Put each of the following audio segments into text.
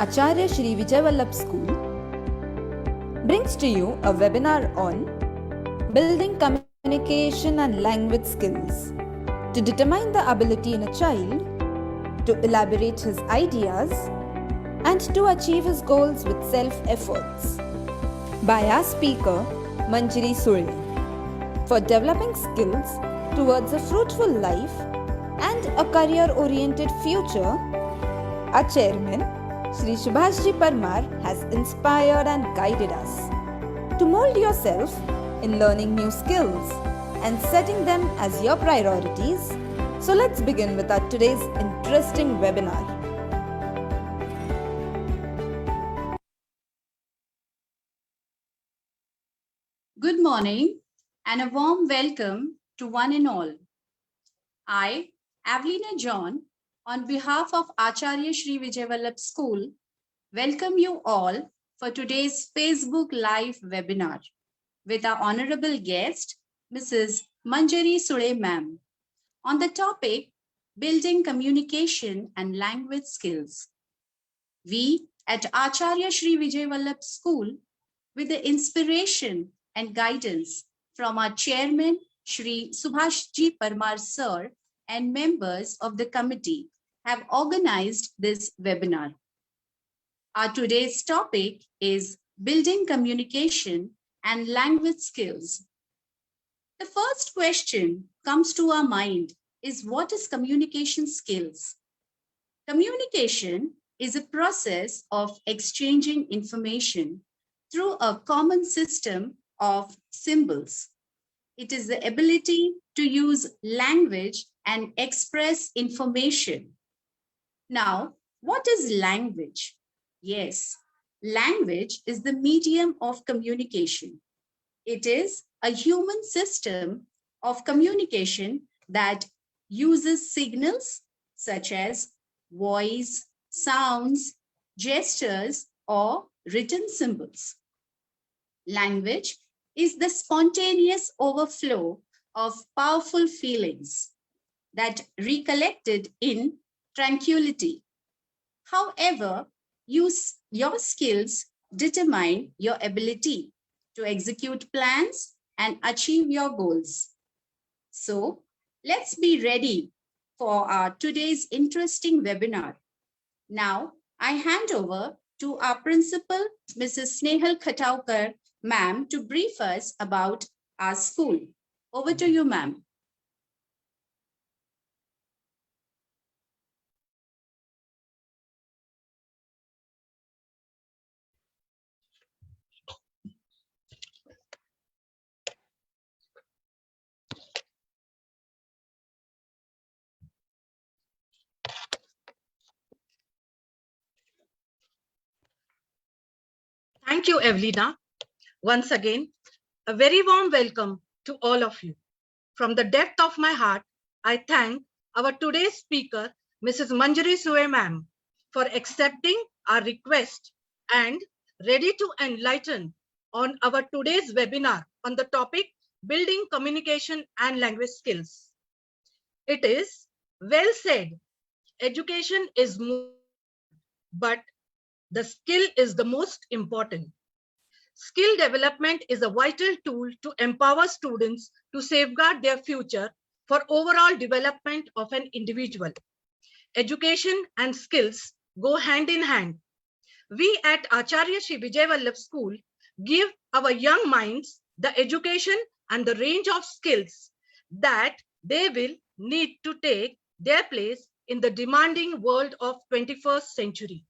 Acharya Shri Vijay Vallabh School brings to you a webinar on building communication and language skills to determine the ability in a child to elaborate his ideas and to achieve his goals with self-efforts by our speaker Manjari Sule for developing skills towards a fruitful life and a career-oriented future. Our chairman Shri Subhashji Parmar has inspired and guided us to mold yourself in learning new skills and setting them as your priorities. So let's begin with our today's interesting webinar. Good morning and a warm welcome to one and all. I, Avelina John, on behalf of Acharya Shri Vijay Vallabh School, welcome you all for today's Facebook Live webinar with our honorable guest, Mrs. Manjari Sule ma'am, on the topic Building Communication and Language Skills. We at Acharya Shri Vijay Vallabh School, with the inspiration and guidance from our chairman, Shri Subhashji Parmar sir, and members of the committee, have organized this webinar. Our today's topic is building communication and language skills. The first question comes to our mind is, what is communication skills? Communication is a process of exchanging information through a common system of symbols. It is the ability to use language and express information. Now, what is language? Yes, language is the medium of communication. It is a human system of communication that uses signals such as voice, sounds, gestures, or written symbols. Language is the spontaneous overflow of powerful feelings that recollected in tranquility. However, your skills determine your ability to execute plans and achieve your goals. So, let's be ready for our today's interesting webinar. Now, I hand over to our principal, Mrs. Snehal Khataukar, ma'am, to brief us about our school. Over to you, ma'am. Thank you, Evelina. Once again, a very warm welcome to all of you. From the depth of my heart, I thank our today's speaker, Mrs. Manjari Sule ma'am, for accepting our request and ready to enlighten on our today's webinar on the topic Building Communication and Language Skills. It is well said, education is more, but the skill is the most important. Skill development is a vital tool to empower students to safeguard their future for overall development of an individual. Education and skills go hand in hand. We at Acharya Shri Vijay Vallabh School give our young minds the education and the range of skills that they will need to take their place in the demanding world of 21st century.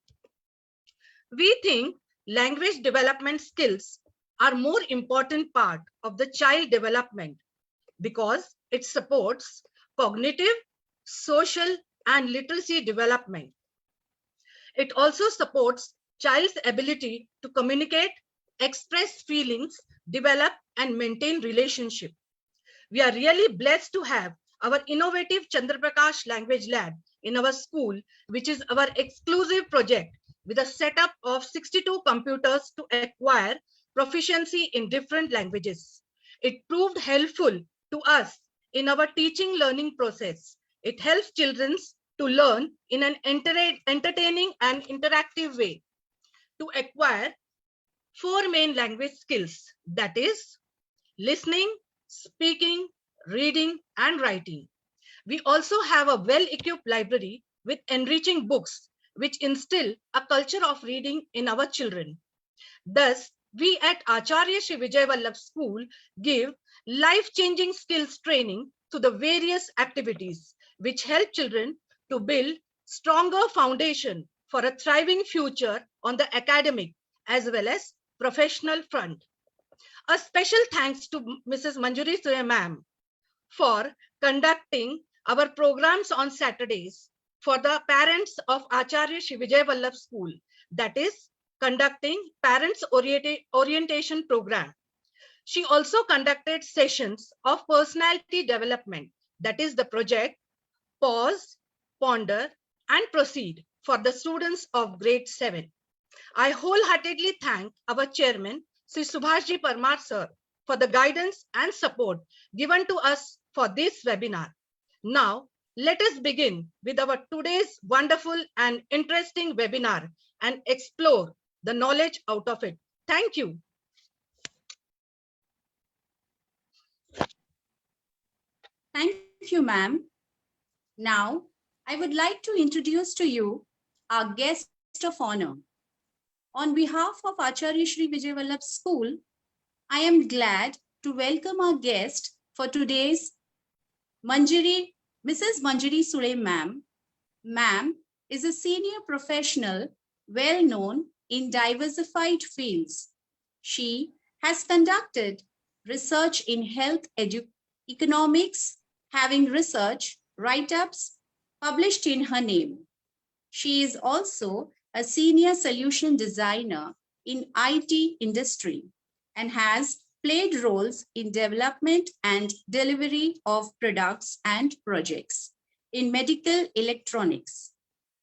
We think language development skills are more important part of the child development because it supports cognitive, social, and literacy development. It also supports child's ability to communicate, express feelings, develop, and maintain relationship. We are really blessed to have our innovative Chandraprakash Language Lab in our school, which is our exclusive project with a setup of 62 computers to acquire proficiency in different languages. It proved helpful to us in our teaching learning process. It helps children to learn in an entertaining and interactive way, to acquire 4 main language skills, that is, listening, speaking, reading, and writing. We also have a well-equipped library with enriching books, which instill a culture of reading in our children. Thus, we at Acharya Shri Vijay Vallabh School give life-changing skills training to the various activities which help children to build stronger foundation for a thriving future on the academic as well as professional front. A special thanks to Mrs. Manjari Surya ma'am for conducting our programs on Saturdays for the parents of Acharya Shri Vijay Vallabh School, that is, conducting parents orientation program. She also conducted sessions of personality development, that is the project Pause, Ponder, and Proceed for the students of grade 7. I wholeheartedly thank our chairman, Sri Subhashji Parmar sir, for the guidance and support given to us for this webinar. Now, let us begin with our today's wonderful and interesting webinar and explore the knowledge out of it. Thank you. Thank you, ma'am. Now, I would like to introduce to you our guest of honor. On behalf of Acharya Shri Vijay Vallabh School, I am glad to welcome our guest for today's Mrs. Manjari Sule ma'am. Ma'am is a senior professional well known in diversified fields. She has conducted research in health economics, having research write-ups published in her name. She is also a senior solution designer in IT industry and has played roles in development and delivery of products and projects in medical electronics,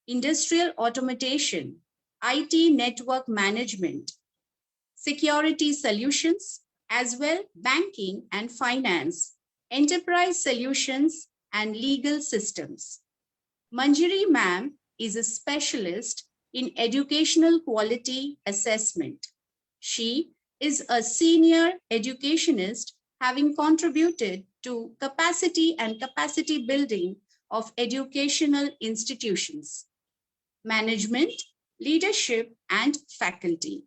industrial automation, IT network management, security solutions, as well banking and finance, enterprise solutions, and legal systems. Manjari ma'am is a specialist in educational quality assessment. She is a senior educationist having contributed to capacity and capacity building of educational institutions, management, leadership, and faculty.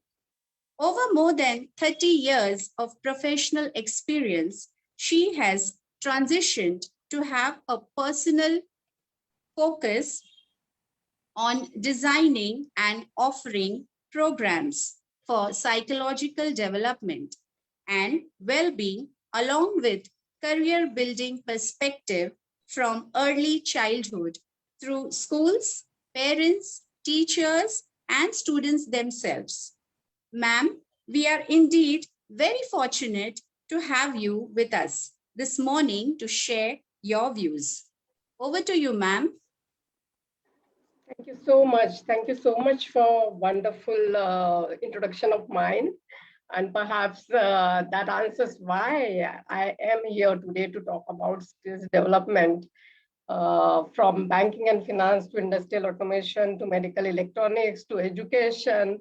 Over more than 30 years of professional experience, she has transitioned to have a personal focus on designing and offering programs for psychological development and well-being, along with career building perspective from early childhood through schools, parents, teachers, and students themselves. Ma'am, we are indeed very fortunate to have you with us this morning to share your views. Over to you, ma'am. Thank you so much. Thank you so much for wonderful introduction of mine. And perhaps that answers why I am here today to talk about skills development from banking and finance to industrial automation to medical electronics to education.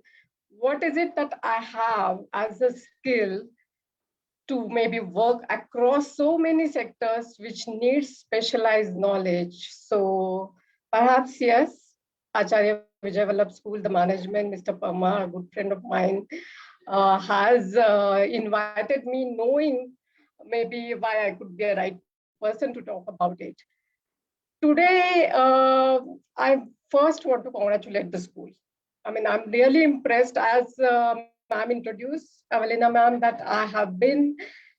What is it that I have as a skill to maybe work across so many sectors which need specialized knowledge? So perhaps, yes, Acharya Vijay Vallabh School, the management, Mr. Parmar, a good friend of mine, has invited me knowing maybe why I could be a right person to talk about it. Today, I first want to congratulate the school. I mean, I'm really impressed as ma'am introduced, Evelina ma'am, that I have been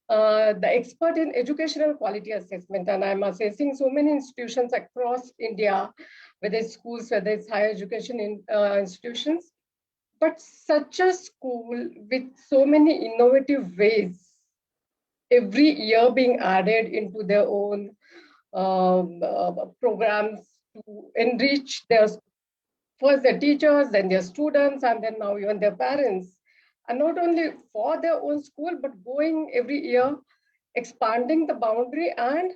the expert in educational quality assessment, and I'm assessing so many institutions across India, whether it's schools, whether it's higher education institutions. But such a school with so many innovative ways, every year being added into their own programs to enrich their first their teachers, then their students, and then now even their parents. And not only for their own school, but going every year, expanding the boundary and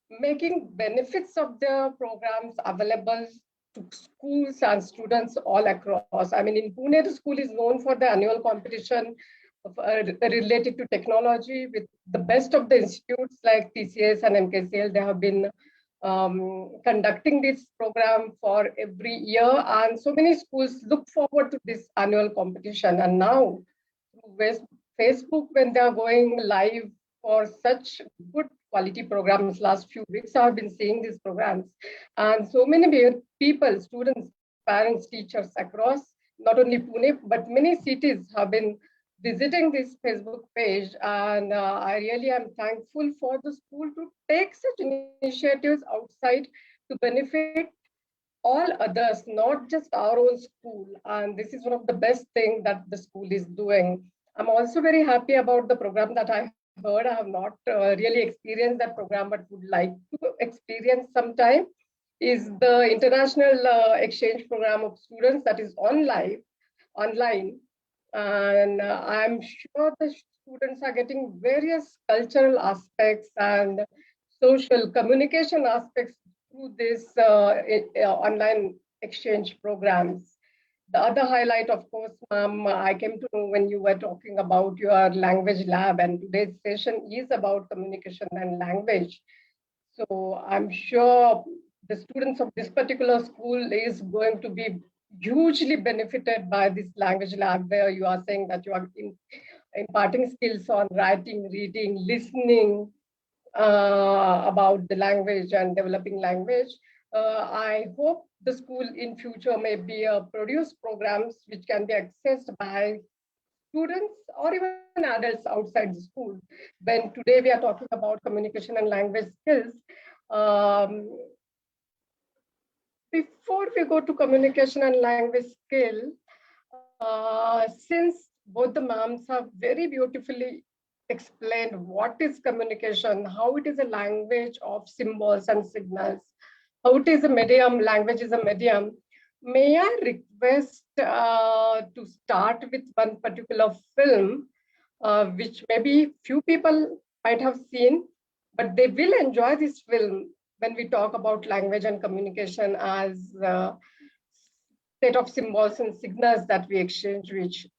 making benefits of the programs available to schools and students all across. I mean, in Pune, the school is known for the annual competition related to technology with the best of the institutes like TCS and MKCL. They have been conducting this program for every year, and so many schools look forward to this annual competition. And now, through Facebook, when they are going live for such good quality programs, last few weeks I've been seeing these programs, and so many people, students, parents, teachers across not only Pune but many cities have been visiting this Facebook page, and I really am thankful for the school to take such initiatives outside to benefit all others, not just our own school. And this is one of the best things that the school is doing. I'm also very happy about the program that I heard. I have not really experienced that program, but would like to experience sometime. Is the international exchange program of students that is online, and I'm sure the students are getting various cultural aspects and social communication aspects through this online exchange programs. The other highlight, of course, ma'am, I came to know when you were talking about your language lab, and today's session is about communication and language. So I'm sure the students of this particular school is going to be hugely benefited by this language lab, where you are saying that you are imparting skills on writing, reading, listening about the language and developing language. I hope the school in future may be produce programs which can be accessed by students or even adults outside the school. When today we are talking about communication and language skills, before we go to communication and language skill, since both the ma'ams have very beautifully explained what is communication, how it is a language of symbols and signals, how it is a medium, language is a medium, may I request to start with one particular film, which maybe few people might have seen, but they will enjoy this film when we talk about language and communication as a set of symbols and signals that we exchange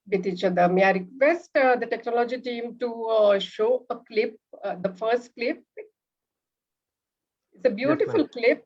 with each other. May I request the technology team to show a clip, the first clip. It's a beautiful clip.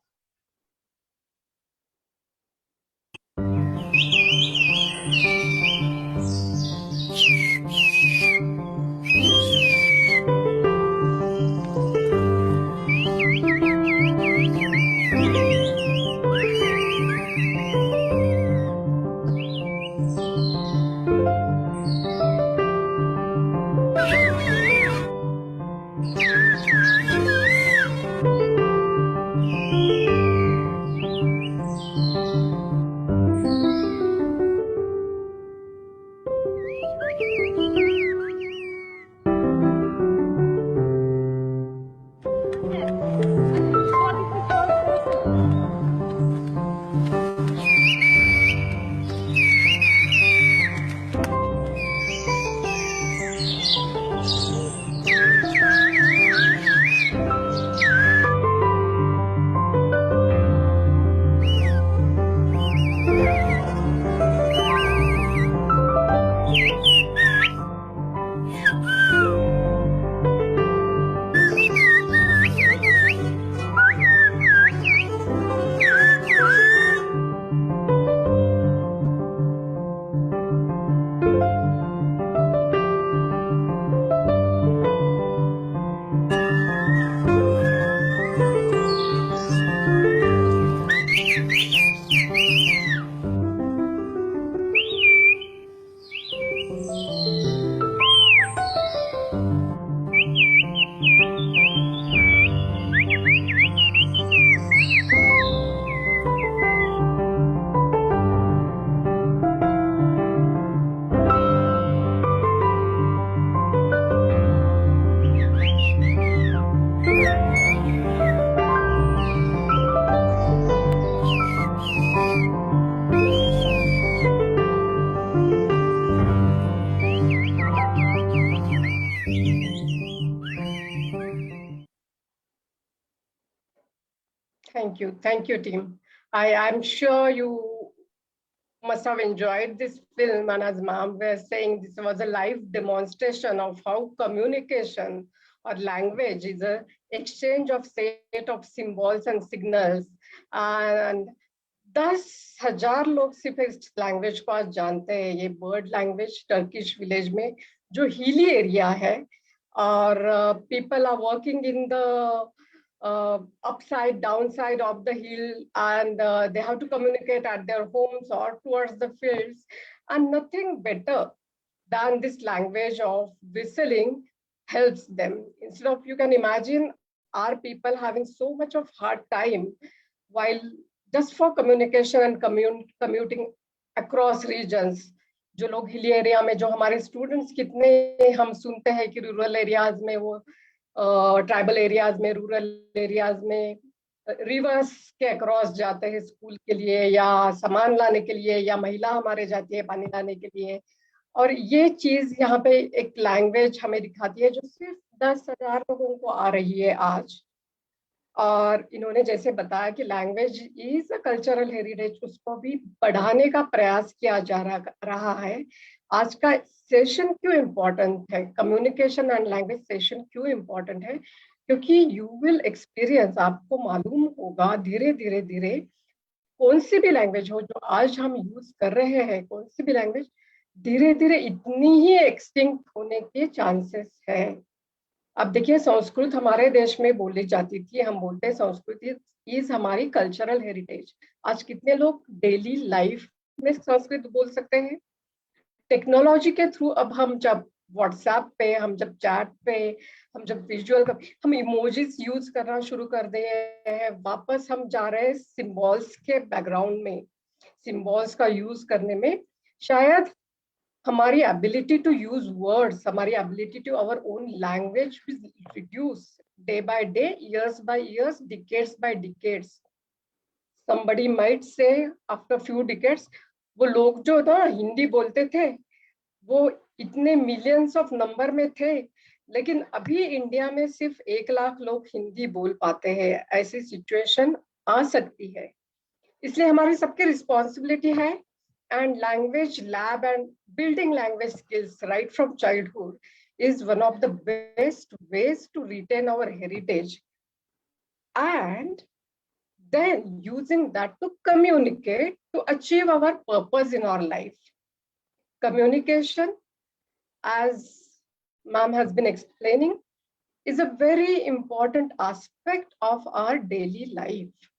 Thank you, team. I'm sure you must have enjoyed this film, and as ma'am was saying, this was a live demonstration of how communication or language is a exchange of set of symbols and signals. And 10,000 लोग सिर्फ इस language को आज जानते हैं, ये bird language Turkish village में जो हिली एरिया है, और people are working in the upside, downside of the hill, and they have to communicate at their homes or towards the fields, and nothing better than this language of whistling helps them. Instead of, you can imagine our people having so much of hard time while just for communication and commuting across regions. जो लोग hilly area में, जो हमारे students कितने हम सुनते हैं कि रूरल एरियाज में, वो ट्राइबल एरियाज में, रूरल एरियाज में रिवर्स के अक्रॉस जाते हैं स्कूल के लिए या सामान लाने के लिए, या महिला हमारे जाती है पानी लाने के लिए। और ये चीज यहाँ पे एक लैंग्वेज हमें दिखाती है जो सिर्फ 10,000 लोगों को आ रही है आज। और इन्होंने जैसे बताया कि language is a cultural heritage, उसको भी बढ़ाने का प्रयास किया जा रहा है। आज का सेशन क्यों इम्पोर्टेंट है, कम्युनिकेशन एंड लैंग्वेज सेशन क्यों इम्पोर्टेंट है, क्योंकि यू विल एक्सपीरियंस, आपको मालूम होगा धीरे धीरे धीरे कौन सी भी लैंग्वेज हो जो आज हम यूज कर रहे हैं, कौन सी भी लैंग्वेज धीरे धीरे इतनी ही एक्सटिंक्ट होने के चांसेस है। अब देखिए, संस्कृत हमारे देश में बोली जाती थी, हम बोलते हैं संस्कृत इज हमारी कल्चरल हेरिटेज। आज कितने लोग डेली लाइफ में संस्कृत बोल सकते हैं? टेक्नोलॉजी के थ्रू अब हम जब व्हाट्सएप पे, हम जब चैट पे, हम जब विजुअल, हम इमोजीज यूज करना शुरू कर दिए हैं, वापस हम जा रहे हैं सिंबल्स के बैकग्राउंड में, सिंबल्स का यूज करने में। शायद हमारी एबिलिटी टू यूज वर्ड्स, हमारी ability to our own language reduce day by day, years by years, decades by decades. somebody might say after few decades, वो लोग जो ना हिंदी बोलते थे वो इतने मिलियंस ऑफ नंबर में थे, लेकिन अभी इंडिया में सिर्फ 1 लाख लोग हिंदी बोल पाते हैं। ऐसी सिचुएशन आ सकती है, इसलिए हमारी सबकी रिस्पॉन्सिबिलिटी है। And language lab and building language skills right from childhood is one of the best ways to retain our heritage, and then using that to communicate, to achieve our purpose in our life. Communication, as ma'am has been explaining, is a very important aspect of our daily life.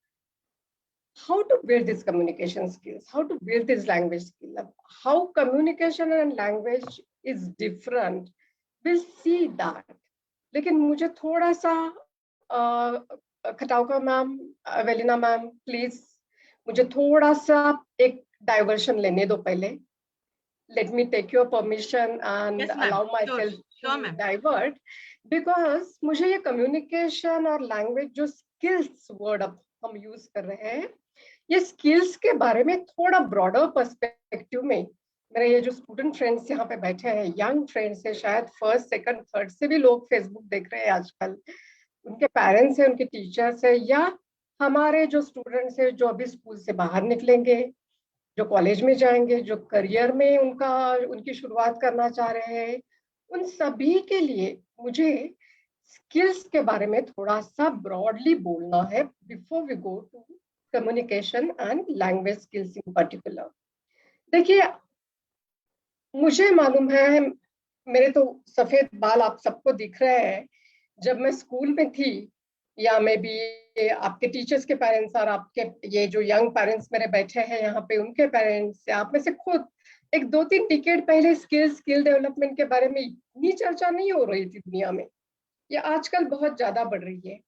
How to build these communication skills, how to build this language skill, how communication and language is different, we'll see that. लेकिन मुझे थोड़ा सा Khatavkar ma'am, Evelina ma'am, please मुझे थोड़ा सा एक diversion लेने दो पहले। Let me take your permission and allow myself to divert, because मुझे ये कम्युनिकेशन और लैंग्वेज जो स्किल्स वर्ड अब हम यूज कर रहे हैं, ये स्किल्स के बारे में थोड़ा ब्रॉडर पर्सपेक्टिव में, मेरे ये जो स्टूडेंट फ्रेंड्स यहाँ पे बैठे हैं, यंग फ्रेंड्स है, शायद फर्स्ट सेकंड थर्ड से भी लोग फेसबुक देख रहे हैं आजकल, उनके पेरेंट्स हैं, उनके टीचर्स है, या हमारे जो स्टूडेंट्स हैं जो अभी स्कूल से बाहर निकलेंगे, जो कॉलेज में जाएंगे, जो करियर में उनकी शुरुआत करना चाह रहे हैं, उन सभी के लिए मुझे स्किल्स के बारे में थोड़ा सा ब्रॉडली बोलना है before we go to communication and language skills in particular. देखिए, मुझे मालूम है, मेरे तो सफेद बाल आप सबको दिख रहे हैं, जब मैं स्कूल में थी, या मे बी आपके टीचर्स के पेरेंट्स और आपके ये जो यंग पेरेंट्स मेरे बैठे हैं यहाँ पे, उनके पेरेंट्स, आप में से खुद एक 2-3 डिकेड पहले स्किल डेवलपमेंट के बारे में इतनी चर्चा नहीं हो रही थी दुनिया में, ये आजकल बहुत ज्यादा बढ़ रही है।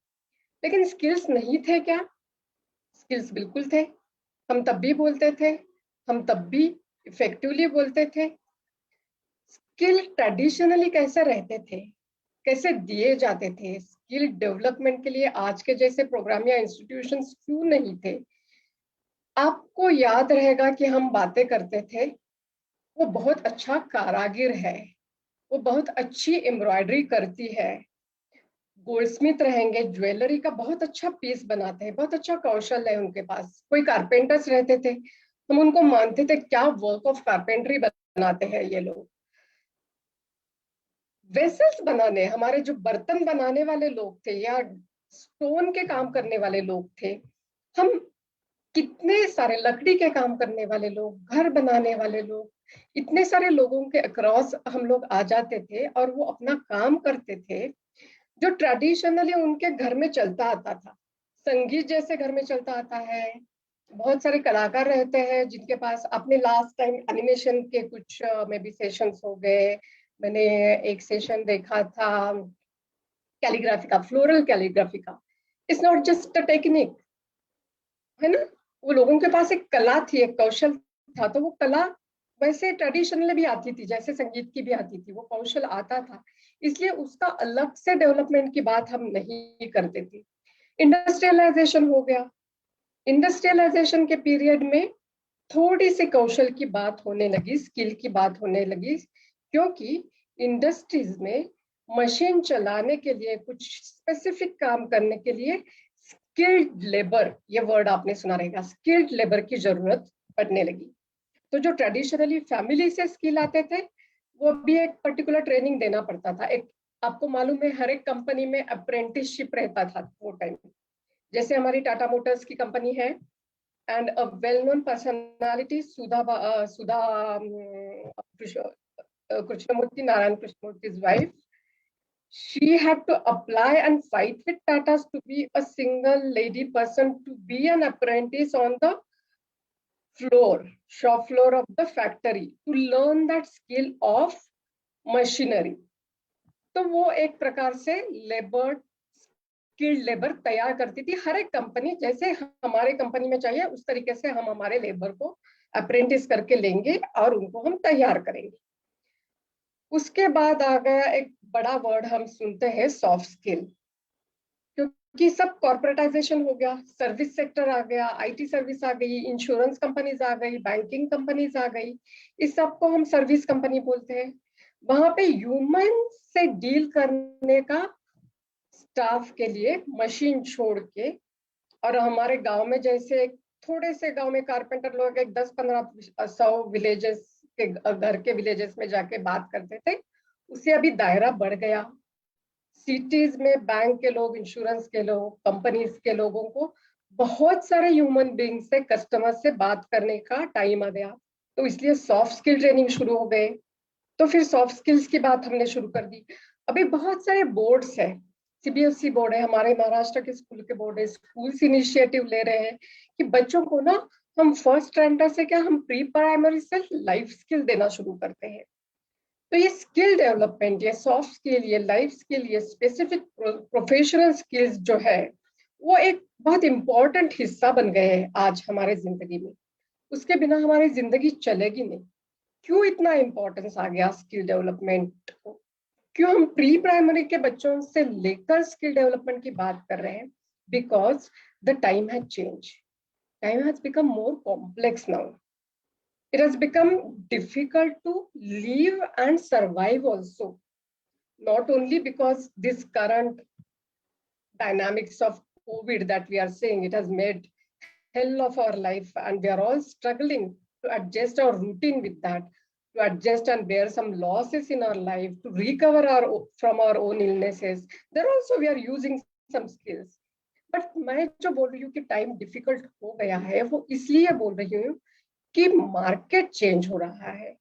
लेकिन स्किल्स नहीं थे क्या? स्किल्स बिल्कुल थे। हम तब भी बोलते थे, हम तब भी इफेक्टिवली बोलते थे। स्किल ट्रेडिशनली कैसे रहते थे, कैसे दिए जाते थे? स्किल डेवलपमेंट के लिए आज के जैसे प्रोग्राम या इंस्टीट्यूशंस क्यों नहीं थे? आपको याद रहेगा कि हम बातें करते थे, वो बहुत अच्छा कारागिर है, वो बहुत अच्छी एम्ब्रॉयडरी करती है, गोल्डस्मिथ रहेंगे, ज्वेलरी का बहुत अच्छा पीस बनाते हैं, बहुत अच्छा कौशल है उनके पास। कोई कारपेंटर्स रहते थे, हम उनको मानते थे क्या वर्क ऑफ कारपेंट्री बनाते हैं ये लोग। वेसल्स बनाने, हमारे जो बर्तन बनाने वाले लोग थे या स्टोन के काम करने वाले लोग थे, हम कितने सारे लकड़ी के काम करने वाले लोग, घर बनाने वाले लोग, इतने सारे लोगों के अक्रॉस हम लोग आ जाते थे और वो अपना काम करते थे जो ट्रेडिशनली उनके घर में चलता आता था। संगीत जैसे घर में चलता आता है, बहुत सारे कलाकार रहते हैं जिनके पास, आपने लास्ट टाइम एनिमेशन के कुछ मे बी सेशंस हो गए, मैंने एक सेशन देखा था कैलीग्राफी का, फ्लोरल कैलीग्राफी का। It's not just a technique, है ना, वो लोगों के पास एक कला थी, एक कौशल था। तो वो कला वैसे ट्रेडिशनली भी आती थी जैसे संगीत की भी आती थी, वो कौशल आता था, इसलिए उसका अलग से डेवलपमेंट की बात हम नहीं करते थे। इंडस्ट्रियलाइजेशन हो गया, इंडस्ट्रियलाइजेशन के पीरियड में थोड़ी सी कौशल की बात होने लगी, स्किल की बात होने लगी, क्योंकि इंडस्ट्रीज में मशीन चलाने के लिए, कुछ स्पेसिफिक काम करने के लिए स्किल्ड लेबर, ये वर्ड आपने सुना रहेगा, स्किल्ड लेबर की जरूरत पड़ने लगी। तो जो ट्रेडिशनली फैमिली से स्किल आते थे, वो भी एक पर्टिकुलर ट्रेनिंग देना पड़ता था। एक, आपको मालूम है हर एक कंपनी में अप्रेंटिसशिप रहता था वो टाइम। जैसे हमारी टाटा मोटर्स की कंपनी है, and a well-known personality, Sudha Krishnamurthy, Narayan Krishnamurthy's wife. She had to apply and fight with Tatas to be a single lady person, to be an apprentice on the floor, shop floor of the factory, to learn that skill of machinery. तो वो एक प्रकार से labour, skilled labour तैयार करती थी। हर एक company जैसे हमारे कंपनी में चाहिए उस तरीके से हम हमारे लेबर को अप्रेंटिस करके लेंगे और उनको हम तैयार करेंगे। उसके बाद आ गया एक बड़ा वर्ड हम सुनते हैं, सॉफ्ट स्किल, क्योंकि सब कॉर्पोरेटाइजेशन हो गया, सर्विस सेक्टर आ गया, आईटी सर्विस आ गई, इंश्योरेंस कंपनीज आ गई, बैंकिंग कंपनीज आ गई, इस सबको हम सर्विस कंपनी बोलते हैं। वहां पे ह्यूमन से डील करने का स्टाफ के लिए मशीन छोड़ के, और हमारे गांव में जैसे थोड़े से गांव में कारपेंटर लोग एक 10-15-100 विलेजेस के घर के विलेजेस में जाके बात करते थे, उससे अभी दायरा बढ़ गया। सिटीज में बैंक के लोग, इंश्योरेंस के लोग, कंपनीज के लोगों को बहुत सारे ह्यूमन बीइंग से, कस्टमर से बात करने का टाइम आ गया, तो इसलिए सॉफ्ट स्किल ट्रेनिंग शुरू हो गए। तो फिर सॉफ्ट स्किल्स की बात हमने शुरू कर दी। अभी बहुत सारे बोर्ड्स हैं, सीबीएसई बोर्ड है, हमारे महाराष्ट्र के स्कूल के बोर्ड है, स्कूल्स इनिशिएटिव ले रहे हैं कि बच्चों को ना हम फर्स्ट स्टैंडर्ड से क्या, हम प्री प्राइमरी से लाइफ स्किल देना शुरू करते हैं। तो ये स्किल डेवलपमेंट, ये सॉफ्ट स्किल, ये लाइफ स्किल, ये स्पेसिफिक प्रोफेशनल स्किल्स जो है, वो एक बहुत इंपॉर्टेंट हिस्सा बन गए हैं आज हमारे जिंदगी में। उसके बिना हमारी जिंदगी चलेगी नहीं। क्यों इतना इंपॉर्टेंस आ गया स्किल डेवलपमेंट को, क्यों हम प्री प्राइमरी के बच्चों से लेकर स्किल डेवलपमेंट की बात कर रहे हैं? Because the time has change, time has become more complex now, it has become difficult to live and survive also, not only because this current dynamics of COVID that we are seeing, it has made hell of our life and we are all struggling to adjust our routine with that, to adjust and bear some losses in our life, to recover from our own illnesses. There also we are using some skills. But मैं जो बोल रही हूँ कि time difficult हो गया है, वो इसलिए बोल रही हूँ कि मार्केट चेंज हो रहा है।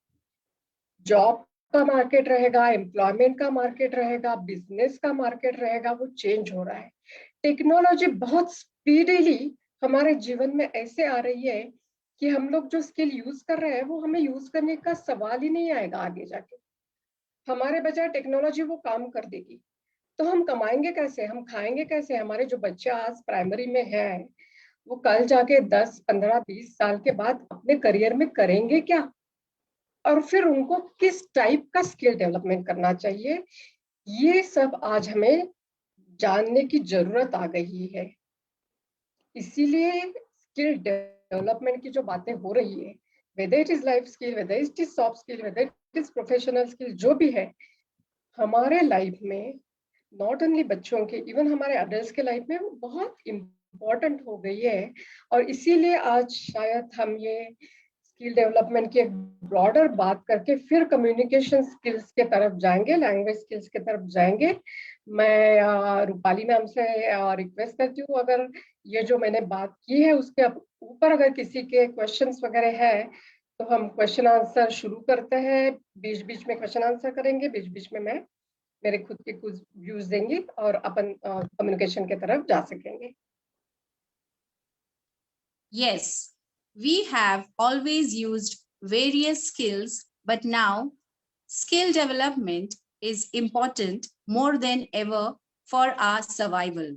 जॉब का मार्केट रहेगा, एम्प्लॉयमेंट का मार्केट रहेगा, बिजनेस का मार्केट रहेगा, वो चेंज हो रहा है। टेक्नोलॉजी बहुत स्पीडीली हमारे जीवन में ऐसे आ रही है कि हम लोग जो स्किल यूज कर रहे हैं वो हमें यूज करने का सवाल ही नहीं आएगा आगे जाके। हमारे बजाय टेक्नोलॉजी वो काम कर देगी। तो हम कमाएंगे कैसे, हम खाएंगे कैसे? हमारे जो बच्चे आज प्राइमरी में हैं, वो कल जाके 10, 15, 20 साल के बाद अपने करियर में करेंगे क्या? और फिर उनको किस टाइप का स्किल डेवलपमेंट करना चाहिए, ये सब आज हमें जानने की जरूरत आ गई है। इसीलिए स्किल डेवलपमेंट की जो बातें हो रही है, whether it is life skill, whether it is soft skill, whether it is professional skill, जो भी है, हमारे लाइफ में नॉट ओनली बच्चों के, इवन हमारे अडल्ट्स के लाइफ में वो बहुत इम्पोर्टेंट हो गई है। और इसीलिए आज शायद हम ये स्किल डेवलपमेंट की एक ब्रॉडर बात करके फिर कम्युनिकेशन स्किल्स के तरफ जाएंगे, लैंग्वेज स्किल्स के तरफ जाएंगे। मैं रूपाली मैम से रिक्वेस्ट करती हूँ, अगर ये जो मैंने बात की है उसके ऊपर अगर किसी के क्वेश्चंस वगैरह है तो हम क्वेश्चन आंसर शुरू करते हैं। बीच बीच में क्वेश्चन आंसर करेंगे, बीच बीच में मैं मेरे खुद के कुछ व्यूज देंगी और अपन कम्युनिकेशन के तरफ जा सकेंगे। Yes, we have always used various skills, but now skill development is important more than ever for our survival.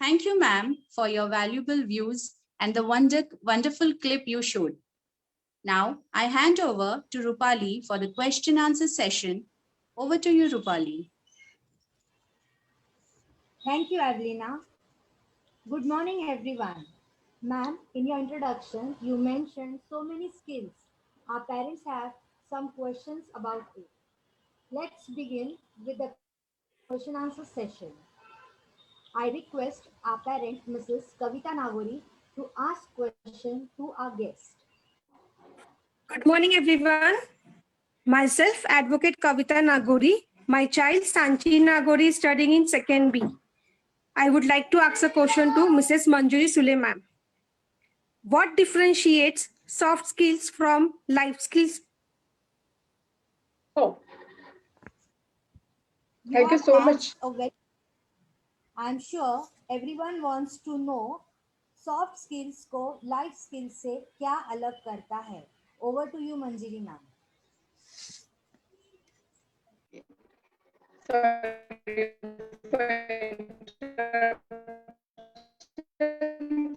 Thank you, ma'am, for your valuable views and the wonderful clip you showed. Now, I hand over to Rupali for the question answer session. Over to you, Rupali. Thank you, Adelina. Good morning, everyone. Ma'am, in your introduction, you mentioned so many skills. Our parents have some questions about it. Let's begin with the question answer session. I request our parent, Mrs. Kavita Nagori, to ask question to our guest. Good morning, everyone. Myself, Advocate Kavita Nagori. My child, Sanchi Nagori, is studying in 2nd B. I would like to ask a question to Mrs. Manjuri Sule, ma'am. What differentiates soft skills from life skills? Oh, thank you have so asked much. I'm sure everyone wants to know soft skills को life skills से क्या अलग करता है. Over to you Manjiri ma'am.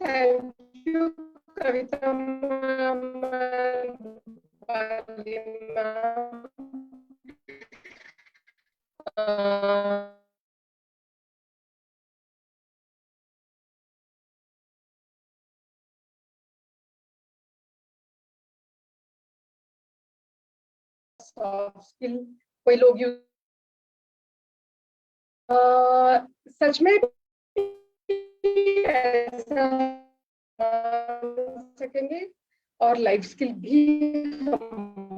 Thank you, Kavita ma'am. Soft skill कोई लोग use such में ऐसा मान सकेंगे और लाइफ स्किल भी हम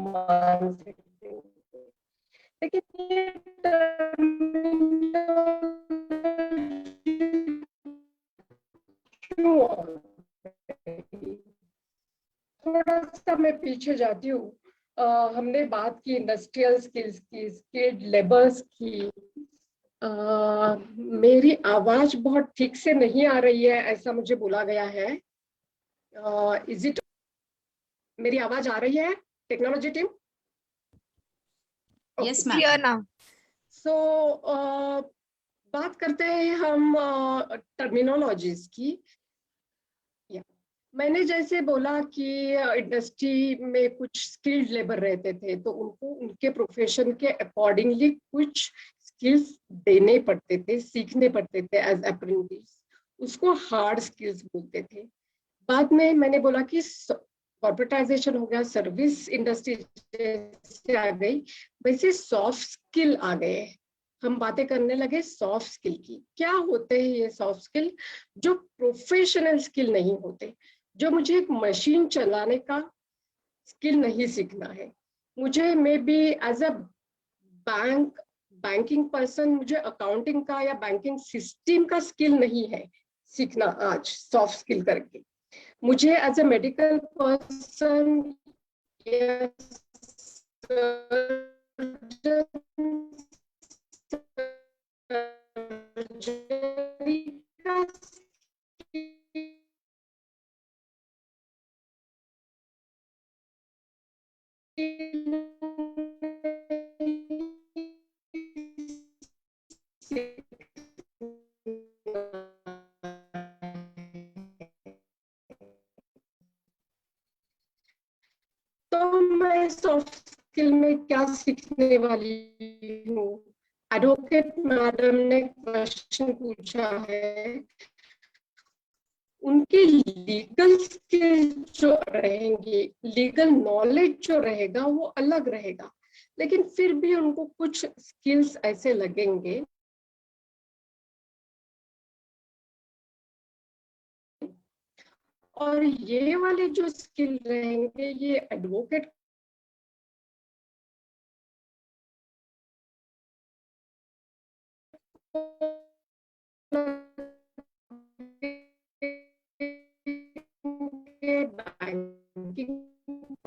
मान सकते हैं, लेकिन ये क्यों? थोड़ा सा मैं पीछे जाती हूँ। हमने बात की इंडस्ट्रियल स्किल्स की, स्किल्ड लेबर्स की। मेरी आवाज बहुत ठीक से नहीं आ रही है ऐसा मुझे बोला गया है। इज इट मेरी आवाज आ रही है टेक्नोलॉजी टीम? Yes, ma'am. सो बात करते हैं हम टर्मिनोलॉजीज की। मैंने जैसे बोला कि इंडस्ट्री में कुछ स्किल्ड लेबर रहते थे तो उनको उनके प्रोफेशन के अकॉर्डिंगली कुछ स्किल्स देने पड़ते थे, सीखने पड़ते थे एज अप्रेंटिस। उसको हार्ड स्किल्स बोलते थे। बाद में मैंने बोला कि कॉर्पोरेटाइजेशन हो गया, सर्विस इंडस्ट्री से आ गई, वैसे सॉफ्ट स्किल आ गए। हम बातें करने लगे सॉफ्ट स्किल की। क्या होते हैं ये सॉफ्ट स्किल? जो प्रोफेशनल स्किल नहीं होते, जो मुझे एक मशीन चलाने का स्किल नहीं सीखना है, मुझे maybe as a banking person मुझे अकाउंटिंग का या बैंकिंग सिस्टम का स्किल नहीं है सीखना आज सॉफ्ट स्किल करके। मुझे एज अ मेडिकल पर्सन तो मैं सॉफ्ट स्किल में क्या सीखने वाली हूँ? एडवोकेट मैडम ने क्वेश्चन पूछा है, उनके लीगल स्किल जो रहेंगे, लीगल नॉलेज जो रहेगा वो अलग रहेगा, लेकिन फिर भी उनको कुछ स्किल्स ऐसे लगेंगे और ये वाले जो स्किल रहेंगे ये एडवोकेट बैंकिंग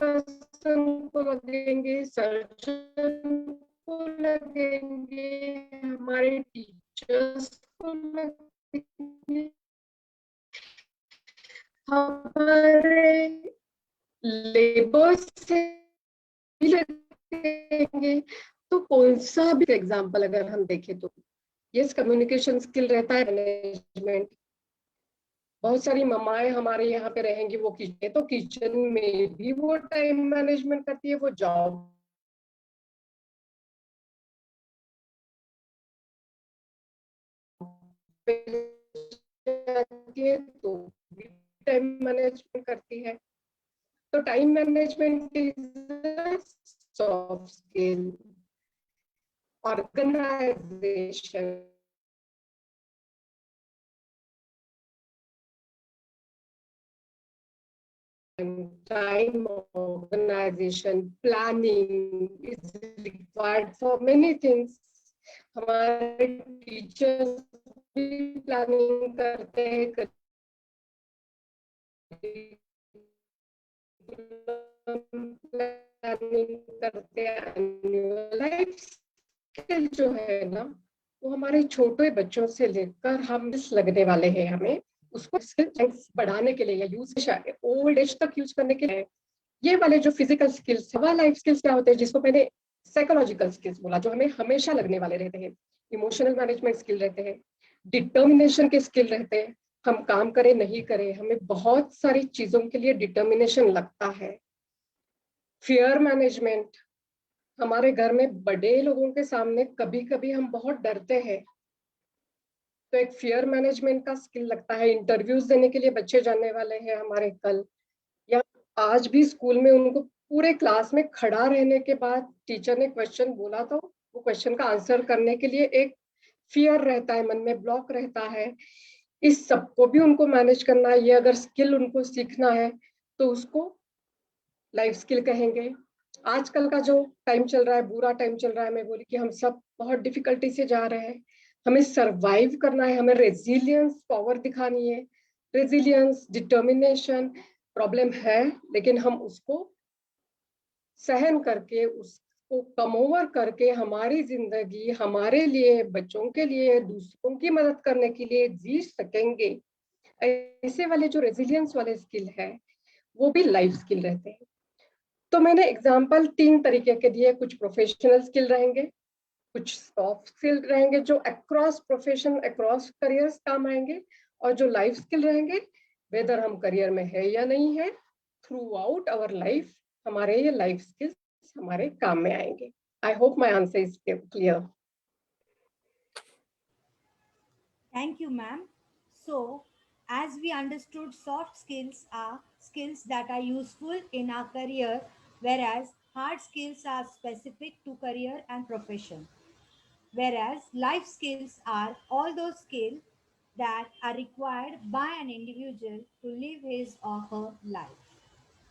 पर्सन को लगेंगे, सर्जन को लगेंगे, हमारे टीचर्स को लगेंगे, हमारे लेबर से भी लगेंगे। तो कौन सा भी एग्जाम्पल अगर हम देखें तो यस, कम्युनिकेशन स्किल रहता है, मैनेजमेंट। बहुत सारी ममाएं हमारे यहाँ पे रहेंगी, वो किचन, तो किचन में भी वो टाइम मैनेजमेंट करती है, वो जॉब तो भी टाइम मैनेजमेंट करती है। तो time management is soft skill, organization, time organization, planning is required for many things. हमारे टीचर्स भी प्लानिंग करते हैं, प्लानिंग करते हैं। लाइफ स्किल जो है ना, वो हमारे छोटे बच्चों से लेकर हम लगने वाले हैं, हमें उसको स्किल्स बढ़ाने के लिए या यूज ओल्ड एज तक यूज करने के लिए। ये वाले जो फिजिकल स्किल्स, लाइफ स्किल्स क्या होते हैं, जिसको मैंने साइकोलॉजिकल स्किल्स बोला, जो हमें हमेशा लगने वाले रहते हैं। इमोशनल मैनेजमेंट स्किल रहते हैं, डिटर्मिनेशन के स्किल रहते हैं, हम काम करें नहीं करें, हमें बहुत सारी चीजों के लिए डिटर्मिनेशन लगता है। फियर मैनेजमेंट, हमारे घर में बड़े लोगों के सामने कभी कभी हम बहुत डरते हैं, तो एक फियर मैनेजमेंट का स्किल लगता है। इंटरव्यूज देने के लिए बच्चे जाने वाले हैं हमारे कल, या आज भी स्कूल में उनको पूरे क्लास में खड़ा रहने के बाद टीचर ने क्वेश्चन बोला तो वो क्वेश्चन का आंसर करने के लिए एक फियर रहता है, मन में ब्लॉक रहता है। इस सबको भी उनको मैनेज करना है। ये अगर स्किल उनको सीखना है तो उसको लाइफ स्किल कहेंगे। आजकल का जो टाइम चल रहा है, बुरा टाइम चल रहा है, मैं बोली कि हम सब बहुत डिफिकल्टी से जा रहे हैं, हमें सरवाइव करना है, हमें रेजिलियंस पावर दिखानी है। रेजिलियंस, डिटर्मिनेशन, प्रॉब्लम है लेकिन हम उसको सहन करके, उसको कम ओवर करके हमारी जिंदगी हमारे लिए, बच्चों के लिए, दूसरों की मदद करने के लिए जी सकेंगे। ऐसे वाले जो रेजिलियंस वाले स्किल है वो भी लाइफ स्किल रहते हैं। तो मैंने एग्जाम्पल 3 तरीके के दिए, कुछ प्रोफेशनल स्किल रहेंगे, कुछ सॉफ्ट स्किल रहेंगे जो अक्रॉस प्रोफेशन, अक्रॉस करियर्स काम आएंगे, और जो लाइफ स्किल रहेंगे वेदर हम करियर में है या नहीं है, थ्रू आउट आवर लाइफ हमारे ये लाइफ स्किल्स हमारे काम में आएंगे। I hope my answer is clear. Thank you, ma'am. So, as we understood, soft skills are skills that are useful in our career, whereas hard skills are specific to career and profession. Whereas life skills are all those skills that are required by an individual to live his or her life.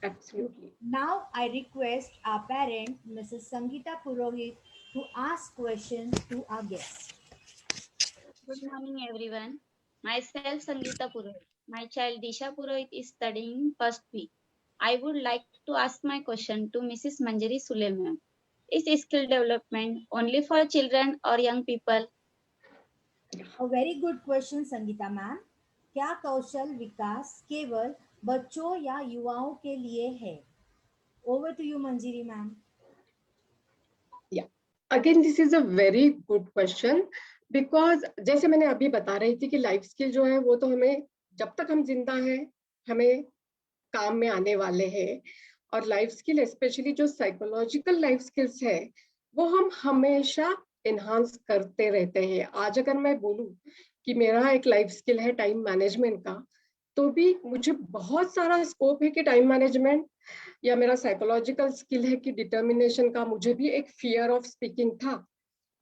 Absolutely. Now I request our parent, Mrs. Sangeeta Purohit, to ask questions to our guests. Good morning, everyone. Myself, Sangeeta Purohit. My child Disha Purohit is studying first B. I would like to ask my question to Mrs. Manjari Suleiman. Is skill development only for children or young people? A very good question, Sangeeta ma'am. क्या कौशल विकास केवल बच्चों या युवाओं के लिए है? Over to you, Manjiri ma'am. Yeah, again this is a very good question, because जैसे मैंने अभी बता रही थी कि लाइफ स्किल जो है वो तो हमें जब तक हम जिंदा हैं हमें काम में आने वाले हैं, और लाइफ स्किल स्पेशली जो साइकोलॉजिकल लाइफ स्किल्स है वो हम हमेशा एनहांस करते रहते हैं। आज अगर मैं बोलूं कि मेरा एक लाइफ स्किल है टाइम मैनेजमेंट का, तो भी मुझे बहुत सारा स्कोप है कि टाइम मैनेजमेंट, या मेरा साइकोलॉजिकल स्किल है कि डिटर्मिनेशन का। मुझे भी एक फियर ऑफ स्पीकिंग था,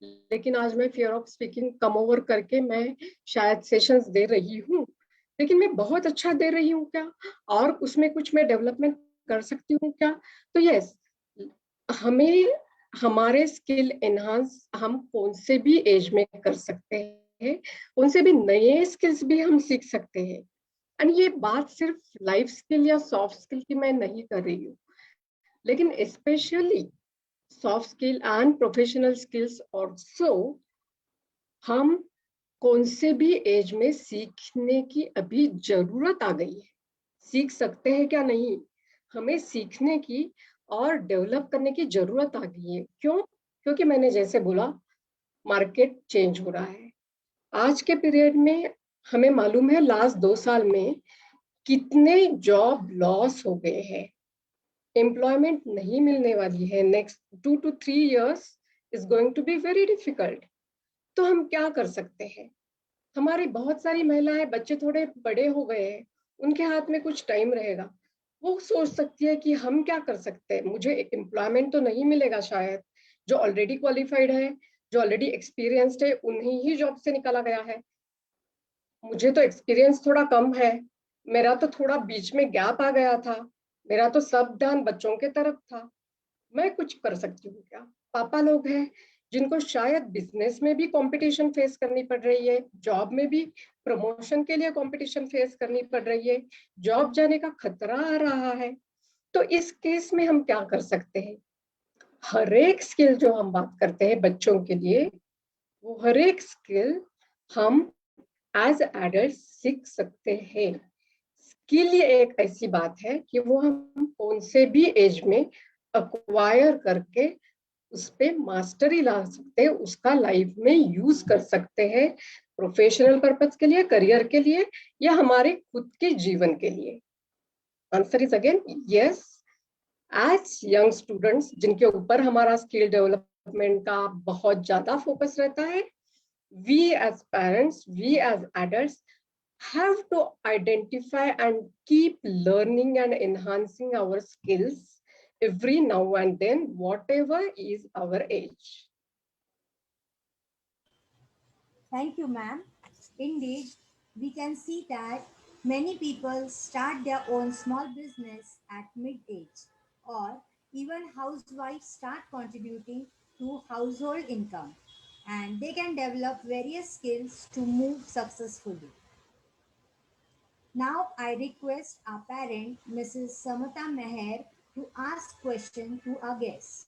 लेकिन आज मैं fear of speaking come over करके मैं शायद सेशंस दे रही हूँ, लेकिन मैं बहुत अच्छा दे रही हूँ क्या, और उसमें कुछ मैं डेवलपमेंट कर सकती हूँ क्या? तो यस, हमें हमारे स्किल एनहांस हम कौन से भी एज में कर सकते हैं, उनसे भी नए स्किल्स भी हम सीख सकते हैं। एंड ये बात सिर्फ लाइफ स्किल या सॉफ्ट स्किल की मैं नहीं कर रही हूँ, लेकिन specially soft skill and professional skills also हम कौन से भी एज में सीखने की अभी जरूरत आ गई है। सीख सकते हैं क्या? नहीं, हमें सीखने की और डेवलप करने की जरूरत आ गई है। क्यों? क्योंकि मैंने जैसे बोला, मार्केट चेंज हो रहा है। आज के पीरियड में हमें मालूम है लास्ट 2 साल में कितने जॉब लॉस हो गए हैं, एम्प्लॉयमेंट नहीं मिलने वाली है। Next 2 to 3 years is going to be very difficult. तो हम क्या कर सकते हैं? हमारी बहुत सारी महिलाएं, बच्चे थोड़े बड़े हो गए हैं, उनके हाथ में कुछ टाइम रहेगा, वो सोच सकती है कि हम क्या कर सकते हैं। मुझे एम्प्लॉयमेंट तो नहीं मिलेगा शायद, जो ऑलरेडी क्वालिफाइड है, जो ऑलरेडी एक्सपीरियंस्ड है, उन्हीं ही जॉब से निकाला गया है। मुझे तो एक्सपीरियंस थोड़ा कम है, मेरा तो थोड़ा बीच में गैप आ गया था, मेरा तो सब ध्यान बच्चों के तरफ था। मैं कुछ कर सकती हूँ क्या? पापा लोग हैं जिनको शायद बिजनेस में भी कंपटीशन फेस करनी पड़ रही है, जॉब में भी प्रमोशन के लिए कंपटीशन फेस करनी पड़ रही है, जॉब जाने का खतरा आ रहा है। तो इस केस में हम क्या कर सकते हैं? हर एक स्किल जो हम बात करते हैं बच्चों के लिए, वो हर एक स्किल हम एज एडल्ट सीख सकते हैं। स्किल ये एक ऐसी बात है कि वो हम कौन से भी एज में अक्वायर करके उस पे मास्टरी ला सकते हैं, उसका लाइफ में यूज कर सकते हैं, प्रोफेशनल पर्पस के लिए, करियर के लिए, या हमारे खुद के जीवन के लिए। Answer is again yes. As young students जिनके ऊपर हमारा स्किल डेवलपमेंट का बहुत ज्यादा फोकस रहता है, we as parents, we as adults have to identify and keep learning and enhancing our skills every now and then, whatever is our age. Thank you, ma'am. Indeed, we can see that many people start their own small business at mid-age, or even housewives start contributing to household income, and they can develop various skills to move successfully. Now I request our parent, Mrs. Samata Meher, to ask question to our guest.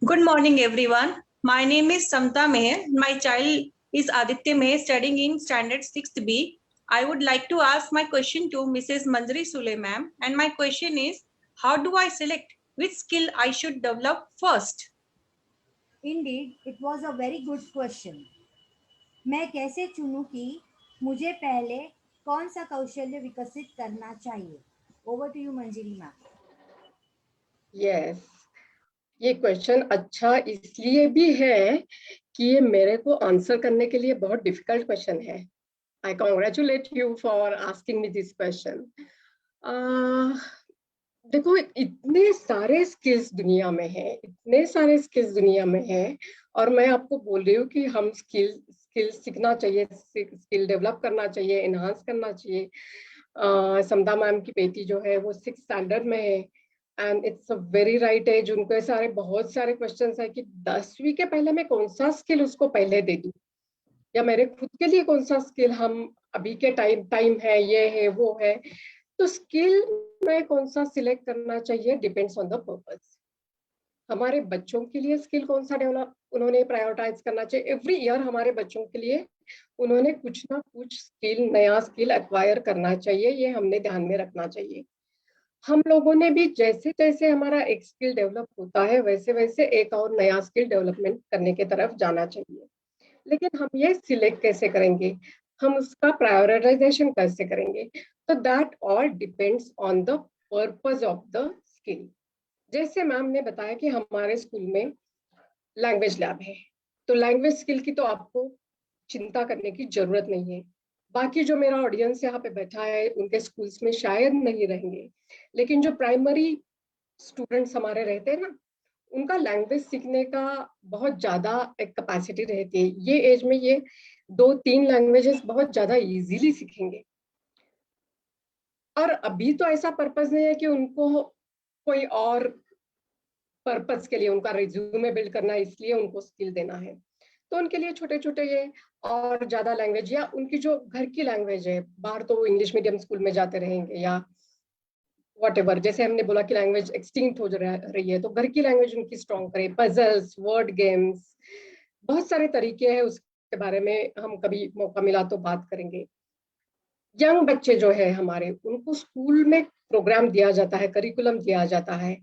Good morning, everyone. My name is Samta Meher. My child is Aditya Meher, studying in standard 6th B. I would like to ask my question to Mrs. Manjari Sule ma'am. And my question is, how do I select which skill I should develop first? Indeed, it was a very good question. मैं कैसे चुनूं कि मुझे पहले कौन सा कौशल्य विकसित करना चाहिए? Over to you Manjiri ma'am. Yes, ये क्वेश्चन अच्छा इसलिए भी है कि ये मेरे को आंसर करने के लिए बहुत डिफिकल्ट क्वेश्चन है। I congratulate you for asking me this question. देखो, इतने सारे स्किल्स दुनिया में हैं, इतने सारे स्किल्स दुनिया में हैं, और मैं आपको बोल रही हूँ कि हम स्किल सीखना चाहिए, स्किल डेवलप करना चाहिए, एनहांस करना चाहिए। समदा मैम की बेटी जो है वो 6th स्टैंडर्ड में है, and it's a very right age. उनको सारे बहुत सारे क्वेश्चंस है कि 10वीं के पहले मैं कौन सा स्किल उसको पहले दे दूँ, या मेरे खुद के लिए कौन सा स्किल हम अभी के टाइम है, ये है वो है। तो स्किल में कौन सा सिलेक्ट करना चाहिए डिपेंड्स ऑन द पर्पस। हमारे बच्चों के लिए स्किल कौन सा डेवलप उन्होंने प्रायोरिटाइज करना चाहिए। एवरी ईयर हमारे बच्चों के लिए उन्होंने कुछ ना कुछ स्किल, नया स्किल एक्वायर करना चाहिए, ये हमने ध्यान में रखना चाहिए। हम लोगों ने भी जैसे जैसे हमारा एक स्किल डेवलप होता है, वैसे वैसे एक और नया स्किल डेवलपमेंट करने की तरफ जाना चाहिए। लेकिन हम ये सिलेक्ट कैसे करेंगे, हम उसका प्रायोरिटाइजेशन कैसे करेंगे? तो that all depends on the purpose of the skill. जैसे मैम ने बताया कि हमारे स्कूल में लैंग्वेज लैब है, तो लैंग्वेज स्किल की तो आपको चिंता करने की जरूरत नहीं है। बाकी जो मेरा ऑडियंस यहाँ पे बैठा है, उनके स्कूल्स में शायद नहीं रहेंगे, लेकिन जो प्राइमरी स्टूडेंट्स हमारे रहते हैं ना, उनका लैंग्वेज सीखने का बहुत ज्यादा एक कैपेसिटी रहती है। ये एज में ये 2-3 लैंग्वेजेस बहुत ज्यादा इजीली सीखेंगे। और अभी तो ऐसा पर्पस नहीं है कि उनको कोई और पर्पस के लिए उनका रिज्यूमे बिल्ड करना है, इसलिए उनको स्किल देना है। तो उनके लिए छोटे छोटे ये और ज्यादा लैंग्वेज, या उनकी जो घर की लैंग्वेज है, बाहर तो वो इंग्लिश मीडियम स्कूल में जाते रहेंगे या वॉट, जैसे हमने बोला कि लैंग्वेज एक्सटिंक्ट हो रही है, तो घर की लैंग्वेज उनकी स्ट्रॉन्ग करें। पजल्स, वर्ड गेम्स, बहुत सारे तरीके हैं, उसके बारे में हम कभी मौका मिला तो बात करेंगे। यंग बच्चे जो है हमारे, उनको स्कूल में प्रोग्राम दिया जाता है, करिकुलम दिया जाता है,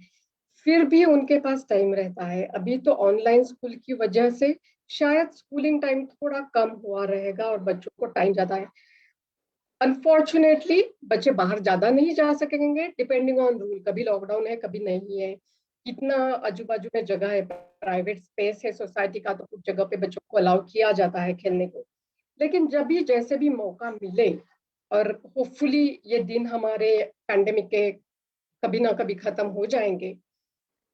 फिर भी उनके पास टाइम रहता है। अभी तो ऑनलाइन स्कूल की वजह से शायद स्कूलिंग टाइम थोड़ा कम हुआ रहेगा और बच्चों को टाइम ज्यादा है। अनफॉर्चुनेटली बच्चे बाहर ज्यादा नहीं जा सकेंगे, डिपेंडिंग ऑन रूल। कभी लॉकडाउन है, कभी नहीं है। कितना आजू बाजू में जगह है, प्राइवेट स्पेस है सोसाइटी का, तो कुछ जगह पे बच्चों को अलाउ किया जाता है खेलने को। लेकिन जब भी जैसे भी मौका मिले, और होपफुली ये दिन हमारे पैंडेमिक के कभी ना कभी खत्म हो जाएंगे,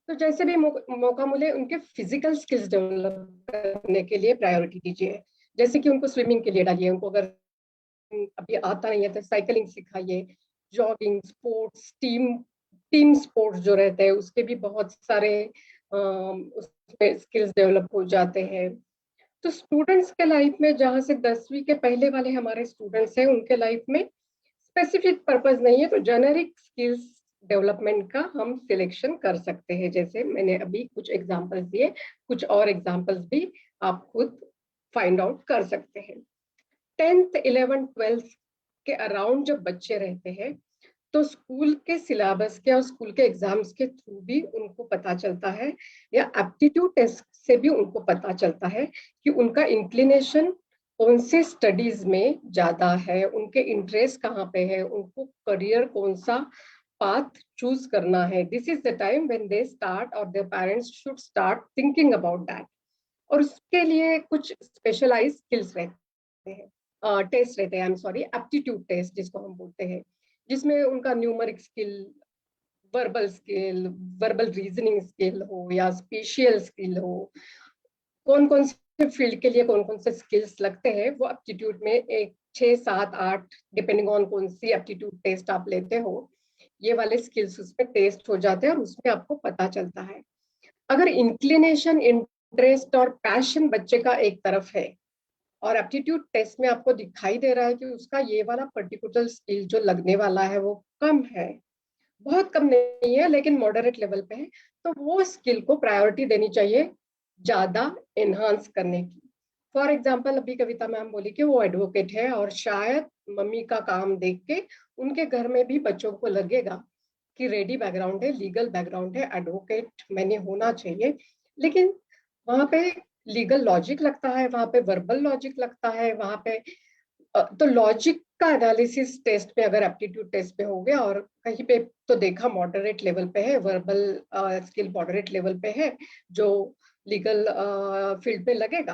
तो जैसे भी मौका मिले उनके फिजिकल स्किल्स डेवलप करने के लिए प्रायोरिटी दीजिए। जैसे कि उनको स्विमिंग के लिए डालिए, उनको अगर अभी आता नहीं है तो साइकिलिंग सिखाइए, जॉगिंग, स्पोर्ट्स, टीम स्पोर्ट्स जो रहते हैं उसके भी बहुत सारे उसमें स्किल्स डेवलप हो जाते हैं। तो स्टूडेंट्स के लाइफ में, जहाँ से 10वीं के पहले वाले हमारे स्टूडेंट्स हैं, उनके लाइफ में स्पेसिफिक पर्पस नहीं है, तो जेनेरिक स्किल्स डेवलपमेंट का हम सिलेक्शन कर सकते हैं। जैसे मैंने अभी कुछ एग्जांपल्स दिए, कुछ और एग्जांपल्स भी आप खुद फाइंड आउट कर सकते हैं। 10th 11th 12th के अराउंड जब बच्चे रहते हैं, तो स्कूल के सिलेबस के और स्कूल के एग्जाम्स के थ्रू भी उनको पता चलता है, या एप्टीट्यूड टेस्ट से भी उनको पता चलता है कि उनका इंक्लिनेशन कौन से स्टडीज में ज्यादा है, उनके इंटरेस्ट कहाँ पे है, उनको करियर कौन सा पाथ चूज करना है। This is the time when they start, और their parents should start thinking about that. और उसके लिए कुछ स्पेशलाइज स्किल्स रहते हैं, टेस्ट रहते हैं, I am sorry, aptitude test जिसको हम बोलते हैं, जिसमें उनका numeric skill, verbal reasoning skill हो या स्पेशियल स्किल हो, कौन कौन से फील्ड के लिए कौन कौन से स्किल्स लगते हैं, वो एप्टीट्यूड में 1, 6, 7, 8 डिपेंडिंग ऑन कौन सी एप्टीट्यूड टेस्ट आप लेते हो, ये वाले स्किल्स उसमें टेस्ट हो जाते हैं और उसमें आपको पता चलता है। अगर इंक्लिनेशन, इंटरेस्ट और पैशन बच्चे का एक तरफ है, और एप्टीट्यूड टेस्ट में आपको दिखाई दे रहा है कि उसका ये वाला पर्टिकुलर स्किल जो लगने वाला है वो कम है, बहुत कम नहीं है लेकिन मॉडरेट लेवल पे है, तो वो स्किल को प्रायोरिटी देनी चाहिए ज्यादा एनहांस करने की। फॉर एग्जाम्पल, अभी कविता मैम बोली कि वो एडवोकेट है, और शायद मम्मी का काम देख के उनके घर में भी बच्चों को लगेगा कि रेडी बैकग्राउंड है, लीगल बैकग्राउंड है, एडवोकेट मैंने होना चाहिए। लेकिन वहां पे लीगल लॉजिक लगता है, वहां पे वर्बल लॉजिक लगता है, वहां पे तो लॉजिक का एनालिसिस टेस्ट पे अगर एप्टीट्यूड टेस्ट पे हो गया, और कहीं पे तो देखा मॉडरेट लेवल पे है, वर्बल स्किल मॉडरेट लेवल पे है, जो लीगल फील्ड पे लगेगा,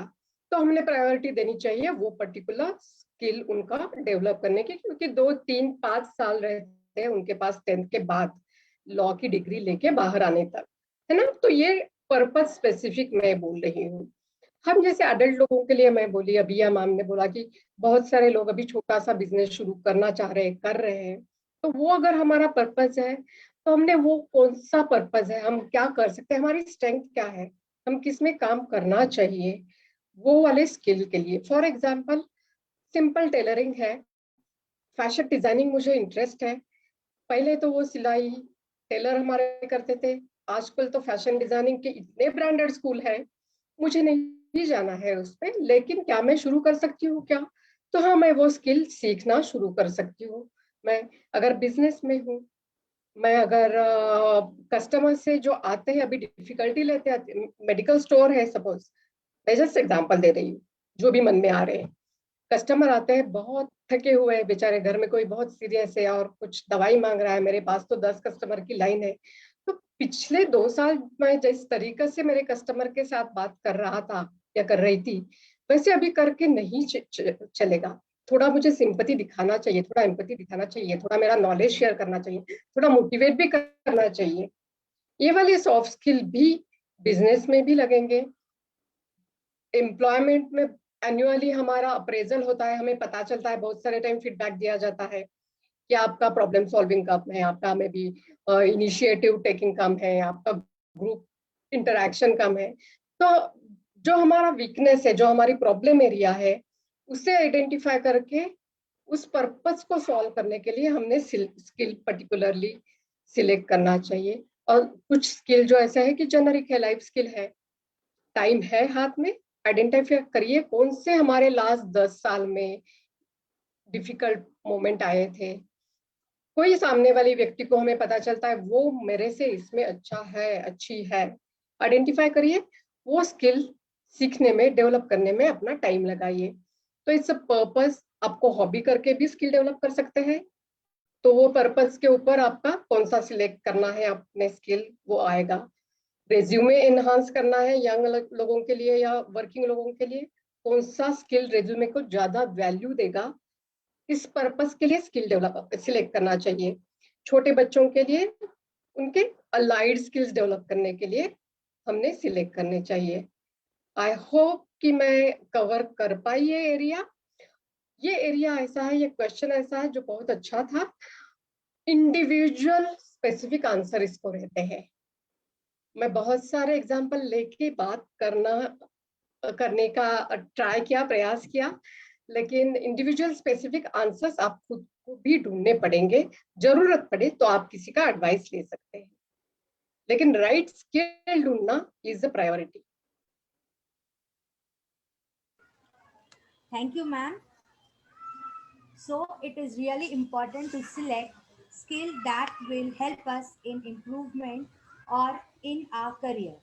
तो हमने प्रायोरिटी देनी चाहिए वो पर्टिकुलर स्किल उनका डेवलप करने की, क्योंकि 2, 3, 5 साल रहते हैं उनके पास 10th के बाद लॉ की डिग्री लेके बाहर आने तक, है ना। तो ये पर्पस स्पेसिफिक मैं बोल रही हूँ। हम जैसे अडल्ट लोगों के लिए मैं बोली, अभी या मैम ने बोला कि बहुत सारे लोग अभी छोटा सा बिजनेस शुरू करना चाह रहे हैं, कर रहे हैं, तो वो अगर हमारा पर्पस है, तो हमने वो कौन सा पर्पस है, हम क्या कर सकते हैं, हमारी स्ट्रेंथ क्या है, हम किस में काम करना चाहिए, वो वाले स्किल के लिए। फॉर एग्जाम्पल, सिंपल टेलरिंग है, फैशन डिजाइनिंग मुझे इंटरेस्ट है, पहले तो वो सिलाई टेलर हमारे करते थे, आजकल तो फैशन डिजाइनिंग के इतने ब्रांडेड स्कूल है, मुझे नहीं जाना है उस पर, लेकिन क्या मैं शुरू कर सकती हूँ क्या? तो हाँ, मैं वो स्किल सीखना शुरू कर सकती हूँ। मैं अगर बिजनेस में हूँ, मैं अगर कस्टमर से जो आते हैं, अभी डिफिकल्टी लेते हैं, मेडिकल स्टोर है सपोज, मैं जस्ट एग्जांपल दे रही हूँ जो भी मन में आ रहे हैं, कस्टमर आते हैं बहुत थके हुए हैं बेचारे, घर में कोई बहुत सीरियस है और कुछ दवाई मांग रहा है, मेरे पास तो 10 कस्टमर की लाइन है। तो पिछले 2 साल मैं जिस तरीके से मेरे कस्टमर के साथ बात कर रहा था या कर रही थी, वैसे अभी करके नहीं चलेगा। थोड़ा मुझे सिंपैथी दिखाना चाहिए, थोड़ा एम्पैथी दिखाना चाहिए, थोड़ा मेरा नॉलेज शेयर करना चाहिए, थोड़ा मोटिवेट भी करना चाहिए। ये वाले सॉफ्ट स्किल भी बिजनेस में भी लगेंगे, एम्प्लॉयमेंट में एनुअली हमारा अप्रेजल होता है, हमें पता चलता है, बहुत सारे टाइम फीडबैक दिया जाता है कि आपका प्रॉब्लम सॉल्विंग कम है, आपका में भी इनिशिएटिव टेकिंग कम है, आपका ग्रुप इंटरेक्शन कम है। तो जो हमारा वीकनेस है, जो हमारी प्रॉब्लम एरिया है, उसे आइडेंटिफाई करके उस पर्पस को सॉल्व करने के लिए हमने स्किल पर्टिकुलरली सिलेक्ट करना चाहिए। और कुछ स्किल जो ऐसा है कि जेनरिक है, लाइफ स्किल है, टाइम है हाथ में, आइडेंटिफाई करिए कौन से हमारे लास्ट 10 साल में डिफिकल्ट मोमेंट आए थे। कोई सामने वाली व्यक्ति को हमें पता चलता है वो मेरे से इसमें अच्छा है, अच्छी है, आइडेंटिफाई करिए, वो स्किल सीखने में, डेवलप करने में अपना टाइम लगाइए। तो इट्स अ पर्पस। आपको हॉबी करके भी स्किल डेवलप कर सकते हैं, तो वो पर्पस के ऊपर आपका कौन सा सिलेक्ट करना है अपने स्किल, वो आएगा। रेज्यूमे एनहांस करना है यंग लोगों के लिए या वर्किंग लोगों के लिए, कौन सा स्किल रेज्यूमे को ज्यादा वैल्यू देगा, इस पर्पस के लिए स्किल डेवलप सिलेक्ट करना चाहिए। छोटे बच्चों के लिए उनके अलाइड स्किल्स डेवलप करने के लिए हमने सिलेक्ट करने चाहिए। आई होप कि मैं कवर कर पाई ये एरिया। ये एरिया ऐसा है, ये क्वेश्चन ऐसा है जो बहुत अच्छा था। इंडिविजुअल स्पेसिफिक आंसर इसको रहते हैं। मैं बहुत सारे एग्जाम्पल लेके बात करने का ट्राई किया, प्रयास किया, लेकिन इंडिविजुअल स्पेसिफिक आंसर्स आप खुद को भी ढूंढने पड़ेंगे। जरूरत पड़े तो आप किसी का एडवाइस ले सकते हैं, लेकिन राइट स्किल ढूंढना is a priority. Thank you, ma'am. So it is really important to select skill that will help us in improvement or in our career.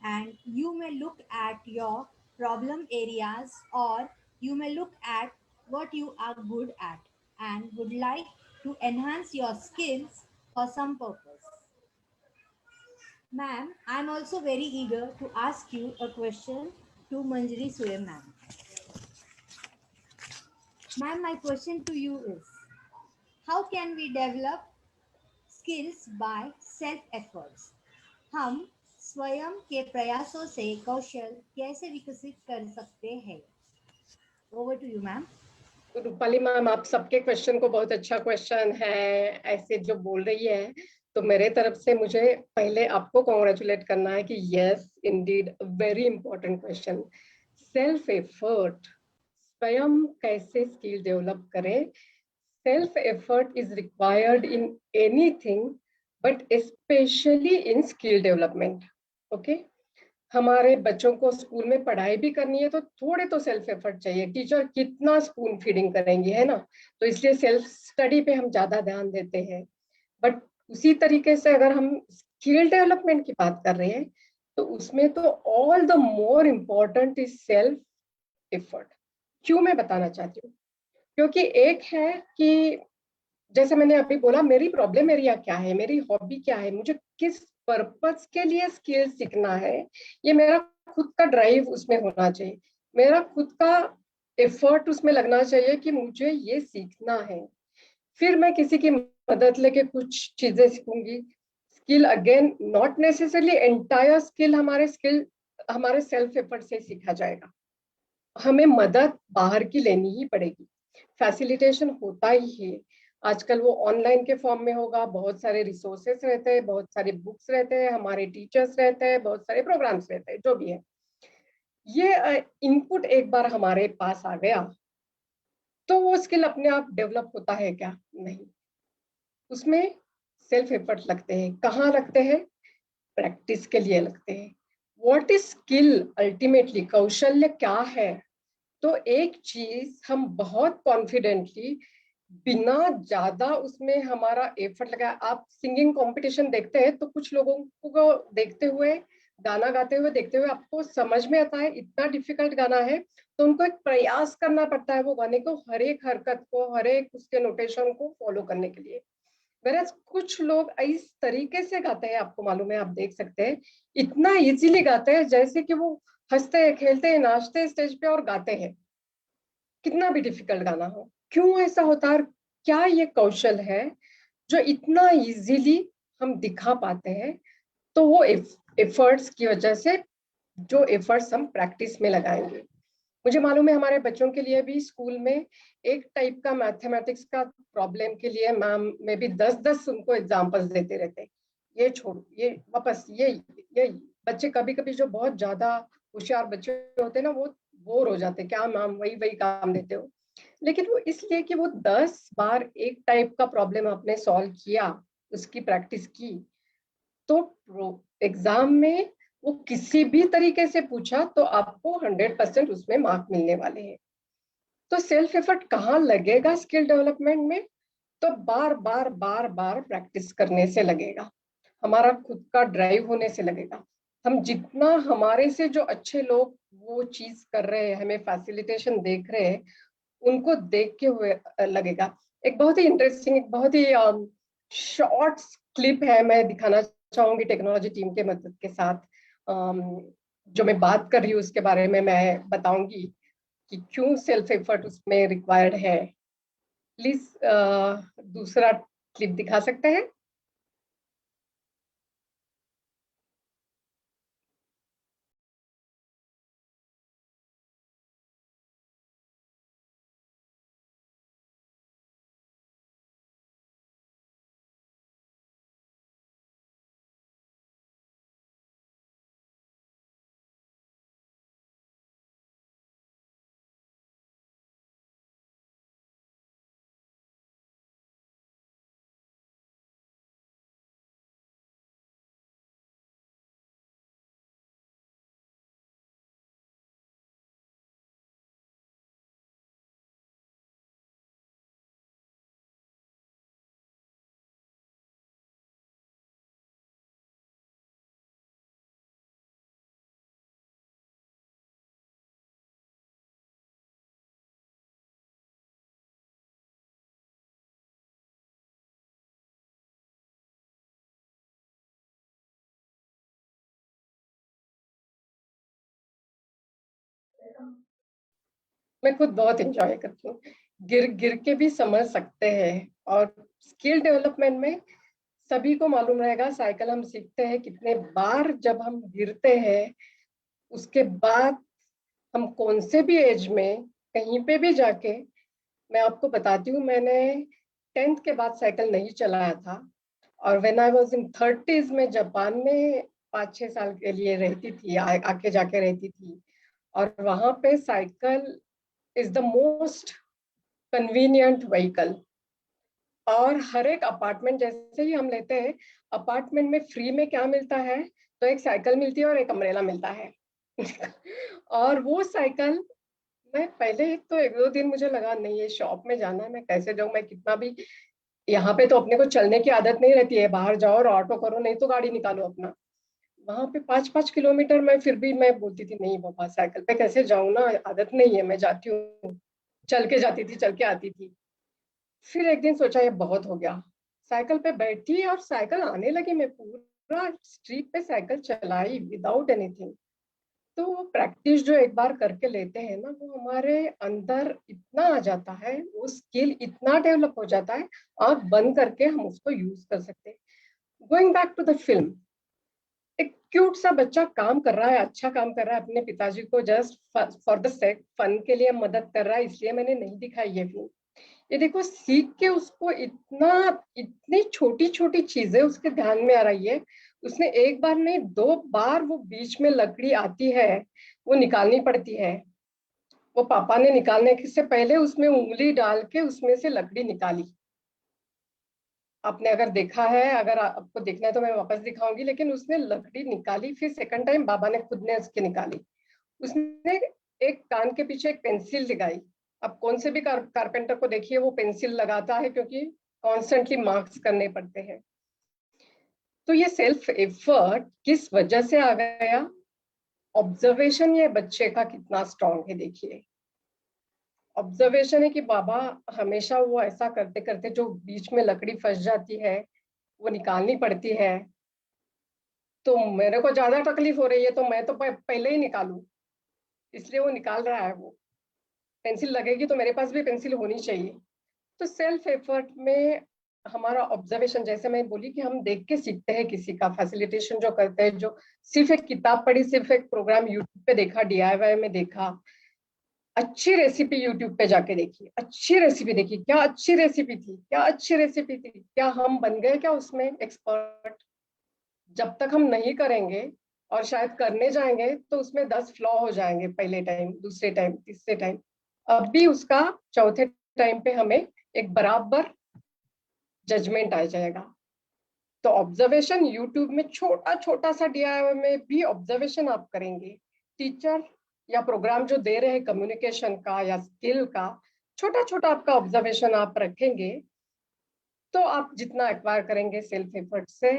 And you may look at your problem areas, or you may look at what you are good at and would like to enhance your skills for some purpose. Ma'am, I'm also very eager to ask you a question to Manjari Sule ma'am. Ma'am, my question to you is, how can we develop skills by self efforts? हम स्वयं के प्रयासों से कौशल कैसे विकसित कर सकते हैं? Over to you, ma'am. Rupali ma'am, आप सबके क्वेश्चन को बहुत अच्छा क्वेश्चन है ऐसे जो बोल रही है, तो मेरे तरफ से मुझे पहले आपको कॉन्ग्रेचुलेट करना है कि yes Indeed very important question. Self effort, स्वयं कैसे स्किल डेवलप करें। Self effort is required in anything but specially in skill development. Okay, हमारे बच्चों को स्कूल में पढ़ाई भी करनी है तो थोड़े तो सेल्फ एफर्ट चाहिए। टीचर कितना स्पून फीडिंग करेंगे, है ना, तो इसलिए सेल्फ स्टडी पे हम ज्यादा ध्यान देते हैं। बट उसी तरीके से अगर हम स्किल डेवलपमेंट की बात कर रहे हैं तो उसमें तो all the more important is self effort. क्यों मैं बताना चाहती हूँ, क्योंकि एक है कि जैसे मैंने अभी बोला, मेरी प्रॉब्लम एरिया क्या है, मेरी हॉबी क्या है, मुझे किस पर्पस के लिए स्किल सीखना है, ये मेरा खुद का ड्राइव उसमें होना चाहिए, मेरा खुद का एफर्ट उसमें लगना चाहिए कि मुझे ये सीखना है। फिर मैं किसी की मदद लेके कुछ चीजें सीखूंगी। Skill again not necessarily entire skill हमारे सेल्फ एफर्ट से सीखा जाएगा, हमें मदद बाहर की लेनी ही पड़ेगी। फैसिलिटेशन होता ही है, आजकल वो ऑनलाइन के फॉर्म में होगा, बहुत सारे रिसोर्सेस रहते हैं, बहुत सारे बुक्स रहते हैं, हमारे टीचर्स रहते हैं, बहुत सारे प्रोग्राम्स रहते हैं, जो भी है। ये इनपुट एक बार हमारे पास आ गया तो वो स्किल अपने आप डेवलप होता है क्या? नहीं, उसमें सेल्फ एफर्ट लगते हैं। कहाँ लगते हैं? प्रैक्टिस के लिए लगते हैं। व्हाट इज स्किल अल्टीमेटली, कौशल्य क्या है? तो एक चीज हम बहुत कॉन्फिडेंटली बिना ज्यादा उसमें हमारा एफर्ट लगाया, आप सिंगिंग कंपटीशन देखते हैं तो कुछ लोगों को देखते हुए, गाना गाते हुए देखते हुए आपको समझ में आता है इतना डिफिकल्ट गाना है, तो उनको एक प्रयास करना पड़ता है वो गाने को, हर एक हरकत को, हर एक उसके नोटेशन को फॉलो करने के लिए। Whereas कुछ लोग इस तरीके से गाते हैं, आपको मालूम है, आप देख सकते हैं, इतना इजीली गाते हैं जैसे कि वो हंसते खेलते नाचते स्टेज पे और गाते हैं, कितना भी डिफिकल्ट गाना हो। क्यों ऐसा होता है? क्या ये कौशल है जो इतना इजीली हम दिखा पाते हैं? तो वो एफर्ट्स की वजह से, जो एफर्ट्स हम प्रैक्टिस में लगाएंगे। मुझे मालूम है हमारे बच्चों के लिए भी स्कूल में एक टाइप का मैथमेटिक्स का प्रॉब्लम के लिए मैम में भी 10-10 उनको एग्जाम्पल्स देते रहते, ये छोड़ ये वापस ये बच्चे कभी कभी जो बहुत ज्यादा होशियार बच्चे होते हैं ना, वो बोर हो जाते, क्या मैम वही वही काम देते हो। लेकिन वो इसलिए कि वो 10 बार एक टाइप का प्रॉब्लम आपने सॉल्व किया, उसकी प्रैक्टिस की, तो एग्जाम में वो किसी भी तरीके से पूछा तो आपको 100% उसमें मार्क मिलने वाले हैं। तो सेल्फ एफर्ट कहाँ लगेगा स्किल डेवलपमेंट में? तो बार बार बार बार प्रैक्टिस करने से लगेगा, हमारा खुद का ड्राइव होने से लगेगा। हम जितना हमारे से जो अच्छे लोग वो चीज कर रहे हैं, हमें फैसिलिटेशन देख रहे हैं, उनको देख के हुए लगेगा। एक बहुत ही इंटरेस्टिंग, एक बहुत ही शॉर्ट क्लिप है, मैं दिखाना चाहूंगी टेक्नोलॉजी टीम के मदद के साथ। जो मैं बात कर रही हूँ उसके बारे में मैं बताऊंगी कि क्यों सेल्फ एफर्ट उसमें रिक्वायर्ड है। प्लीज दूसरा क्लिप दिखा सकते हैं? मैं खुद बहुत एंजॉय करती हूँ, गिर गिर के भी समझ सकते हैं। और स्किल डेवलपमेंट में सभी को मालूम रहेगा, साइकिल हम सीखते हैं कितने बार, जब हम गिरते हैं उसके बाद हम कौन से भी एज में कहीं पे भी जाके, मैं आपको बताती हूँ, मैंने 10th के बाद साइकिल नहीं चलाया था, और when I was in 30s में जापान में 5-6 साल के लिए रहती थी, आके जाके रहती थी। और वहां पे cycle is the most convenient vehicle. और हर एक अपार्टमेंट जैसे ही हम लेते हैं, अपार्टमेंट में फ्री में क्या मिलता है? तो एक साइकिल मिलती है और एक अम्ब्रेला मिलता है। और वो साइकिल मैं पहले तो 1-2 दिन मुझे लगा नहीं, ये शॉप में जाना है, मैं कैसे जाऊं, मैं कितना भी, यहाँ पे तो अपने को चलने की आदत नहीं रहती है, बाहर जाओ और ऑटो करो, नहीं तो गाड़ी निकालो अपना। वहां पे 5-5 किलोमीटर में फिर भी मैं बोलती थी नहीं बाबा, साइकिल पे कैसे जाऊं ना, आदत नहीं है, मैं जाती हूँ, चल के जाती थी, चल के आती थी। फिर एक दिन सोचा ये बहुत हो गया, साइकिल पे बैठी और साइकिल आने लगी, मैं पूरा स्ट्रीट पे साइकिल चलाई विदाउट एनीथिंग। तो वो प्रैक्टिस जो एक बार करके लेते हैं ना, वो हमारे अंदर इतना आ जाता है, वो स्किल इतना डेवलप हो जाता है, आंख बंद करके हम उसको यूज कर सकते हैं। Going back to the film, एक क्यूट सा बच्चा काम कर रहा है, अच्छा काम कर रहा है, अपने पिताजी को just for the sake fun के लिए मदद कर रहा है, इसलिए मैंने नहीं दिखाई ये फिल्म। ये देखो सीख के उसको इतनी छोटी छोटी चीजें उसके ध्यान में आ रही है, उसने एक बार नहीं 2 बार वो बीच में लकड़ी आती है, वो निकालनी पड़ती है। वो पापा ने निकालने से पहले उसमें उंगली डाल के उसमें से लकड़ी निकाली। आपने अगर देखा है, अगर आपको देखना है तो मैं वापस दिखाऊंगी, लेकिन उसने लकड़ी निकाली, फिर सेकंड टाइम बाबा ने खुद ने उसकी निकाली। उसने एक कान के पीछे एक पेंसिल लगाई। अब कौन से भी कारपेंटर को देखिए, वो पेंसिल लगाता है क्योंकि कॉन्स्टेंटली मार्क्स करने पड़ते हैं। तो ये सेल्फ एफर्ट किस वजह से आ गया? ऑब्जर्वेशन ये बच्चे का कितना स्ट्रांग है देखिए। ऑब्जर्वेशन है कि बाबा हमेशा वो ऐसा करते करते जो बीच में लकड़ी फंस जाती है वो निकालनी पड़ती है, तो मेरे को ज्यादा तकलीफ हो रही है तो मैं तो पहले ही निकालूं, इसलिए वो निकाल रहा है। वो पेंसिल लगेगी तो मेरे पास भी पेंसिल होनी चाहिए। तो सेल्फ एफर्ट में हमारा ऑब्जर्वेशन, जैसे मैं बोली कि हम देख के सीखते हैं, किसी का फैसिलिटेशन जो करते हैं, जो सिर्फ एक किताब पढ़ी, सिर्फ एक प्रोग्राम यूट्यूब पे देखा, DIY में देखा, अच्छी रेसिपी यूट्यूब पे जाके देखिए, अच्छी रेसिपी देखिए, क्या अच्छी रेसिपी थी, क्या अच्छी रेसिपी थी, क्या हम बन गए क्या उसमें एक्सपर्ट? जब तक हम नहीं करेंगे और शायद करने जाएंगे तो उसमें 10 फ्लॉ हो जाएंगे, पहले टाइम, दूसरे टाइम, तीसरे टाइम। अब भी उसका चौथे टाइम पे हमें एक बराबर जजमेंट आ जाएगा। तो ऑब्जर्वेशन यूट्यूब में छोटा छोटा सा DIY में भी ऑब्जर्वेशन आप करेंगे, टीचर या प्रोग्राम जो दे रहे हैं कम्युनिकेशन का या स्किल का, छोटा छोटा आपका ऑब्जर्वेशन आप रखेंगे, तो आप जितना एक्वायर करेंगे सेल्फ एफर्ट से,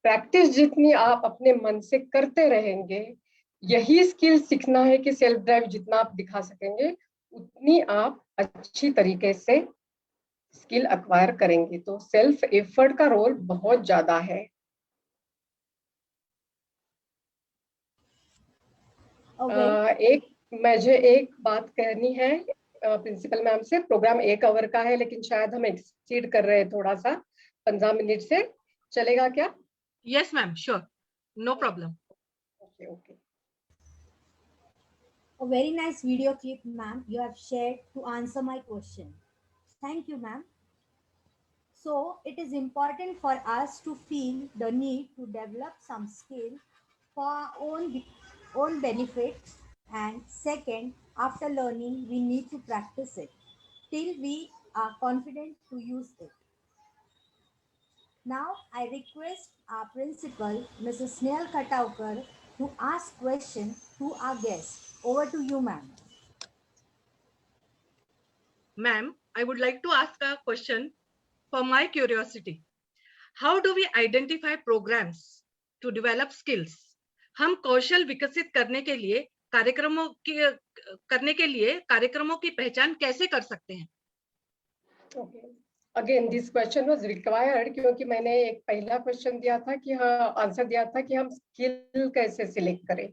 प्रैक्टिस जितनी आप अपने मन से करते रहेंगे, यही स्किल सीखना है कि सेल्फ ड्राइव जितना आप दिखा सकेंगे उतनी आप अच्छी तरीके से स्किल एक्वायर करेंगे। तो सेल्फ एफर्ट का रोल बहुत ज्यादा है। मुझे एक बात कहनी है प्रिंसिपल मैम से। प्रोग्राम 1 आवर का है लेकिन शायद हम एक्सीड कर रहे हैं थोड़ा सा, 15 मिनट से चलेगा क्या? Yes, ma'am. Sure. No problem. Okay okay. A very nice video clip, ma'am, you have shared to answer my question. Thank you, ma'am. So, it is important for us to feel the need to develop some skill for our own benefit. And second, after learning, we need to practice it till we are confident to use it. Now, I request our principal, Mrs. Snehal Kataukar, to ask question to our guest. Over to you, ma'am. Ma'am, I would like to ask a question for my curiosity. How do we identify programs to develop skills? हम कौशल विकसित करने के लिए कार्यक्रमों की पहचान कैसे कर सकते हैं? Okay. Again, this question was required क्योंकि मैंने एक पहला क्वेश्चन दिया था कि हाँ, आंसर दिया था कि हम स्किल कैसे सिलेक्ट करें।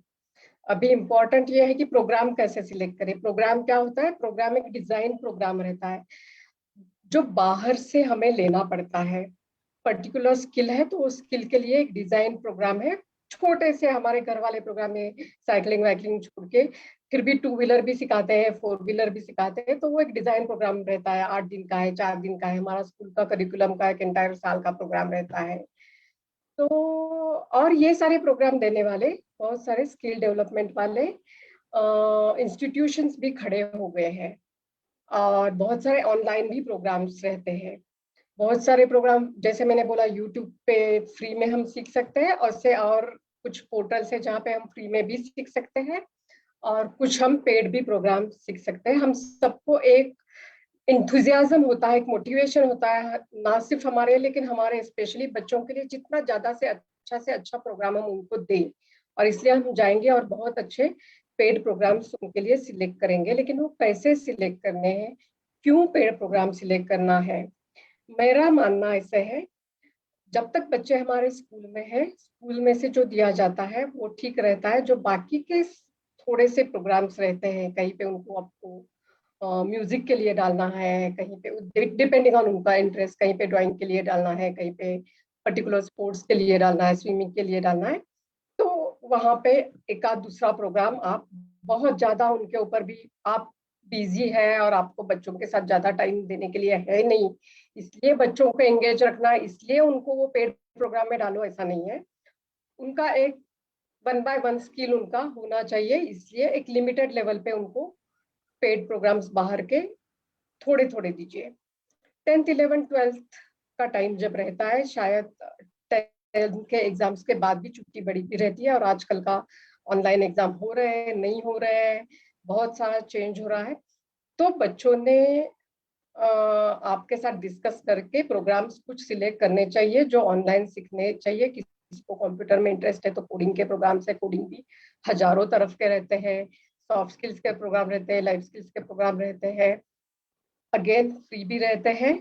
अभी इम्पोर्टेंट ये है कि प्रोग्राम कैसे सिलेक्ट करें। प्रोग्राम क्या होता है? प्रोग्राम एक डिजाइन प्रोग्राम रहता है जो बाहर से हमें लेना पड़ता है। पर्टिकुलर स्किल है तो उस स्किल के लिए एक डिजाइन प्रोग्राम है। छोटे से हमारे घर वाले प्रोग्राम में साइकिलिंग वाइकलिंग छोड़ के फिर भी 2 व्हीलर भी सिखाते हैं, 4 व्हीलर भी सिखाते हैं, तो वो एक डिजाइन प्रोग्राम रहता है। 8 दिन का है, 4 दिन का है, हमारा स्कूल का करिकुलम का एक एंटायर साल का प्रोग्राम रहता है। तो और ये सारे प्रोग्राम देने वाले बहुत सारे स्किल डेवलपमेंट वाले इंस्टीट्यूशंस भी खड़े हो गए हैं और बहुत सारे ऑनलाइन भी प्रोग्राम्स रहते हैं। बहुत सारे प्रोग्राम जैसे मैंने बोला यूट्यूब पे फ्री में हम सीख सकते हैं, और कुछ पोर्टल्स है जहाँ पे हम फ्री में भी सीख सकते हैं और कुछ हम पेड भी प्रोग्राम सीख सकते हैं। हम सबको एक इंथुजियाज्म होता है, एक मोटिवेशन होता है, ना सिर्फ हमारे लेकिन हमारे स्पेशली बच्चों के लिए जितना ज्यादा से अच्छा प्रोग्राम हम उनको दें, और इसलिए हम जाएंगे और बहुत अच्छे पेड प्रोग्राम्स उनके लिए सिलेक्ट करेंगे। लेकिन वो कैसे सिलेक्ट करने हैं, क्यों पेड प्रोग्राम सिलेक्ट करना है? मेरा मानना ऐसे है, जब तक बच्चे हमारे स्कूल में है, स्कूल में से जो दिया जाता है वो ठीक रहता है। जो बाकी के थोड़े से प्रोग्राम्स रहते हैं, कहीं पे उनको आपको म्यूजिक के लिए डालना है, कहीं पे डिपेंडिंग ऑन उनका इंटरेस्ट, कहीं पे ड्राइंग के लिए डालना है, कहीं पे पर्टिकुलर स्पोर्ट्स के लिए डालना है, स्विमिंग के लिए डालना है, तो वहाँ पे एक आध दूसरा प्रोग्राम आप बहुत ज्यादा उनके ऊपर भी आप बिजी है और आपको बच्चों के साथ ज्यादा टाइम देने के लिए है नहीं, इसलिए बच्चों को एंगेज रखना, इसलिए उनको वो पेड प्रोग्राम में डालो, ऐसा नहीं है। उनका एक 1 by 1 स्किल उनका होना चाहिए, इसलिए एक लिमिटेड लेवल पे उनको पेड प्रोग्राम्स बाहर के थोड़े थोड़े दीजिए। 10th 11th 12th का टाइम जब रहता है, शायद 10th के एग्जाम्स के बाद भी छुट्टी बड़ी भी रहती है, और आजकल का ऑनलाइन एग्जाम हो रहे हैं, नहीं हो रहे हैं, बहुत सारा चेंज हो रहा है, तो बच्चों ने आपके साथ डिस्कस करके प्रोग्राम्स कुछ सिलेक्ट करने चाहिए जो ऑनलाइन सीखने चाहिए। किसी को कंप्यूटर में इंटरेस्ट है तो कोडिंग के प्रोग्राम्स है, कोडिंग भी हजारों तरफ के रहते हैं, सॉफ्ट स्किल्स के प्रोग्राम रहते हैं, लाइफ स्किल्स के प्रोग्राम रहते हैं, अगेन फ्री भी रहते हैं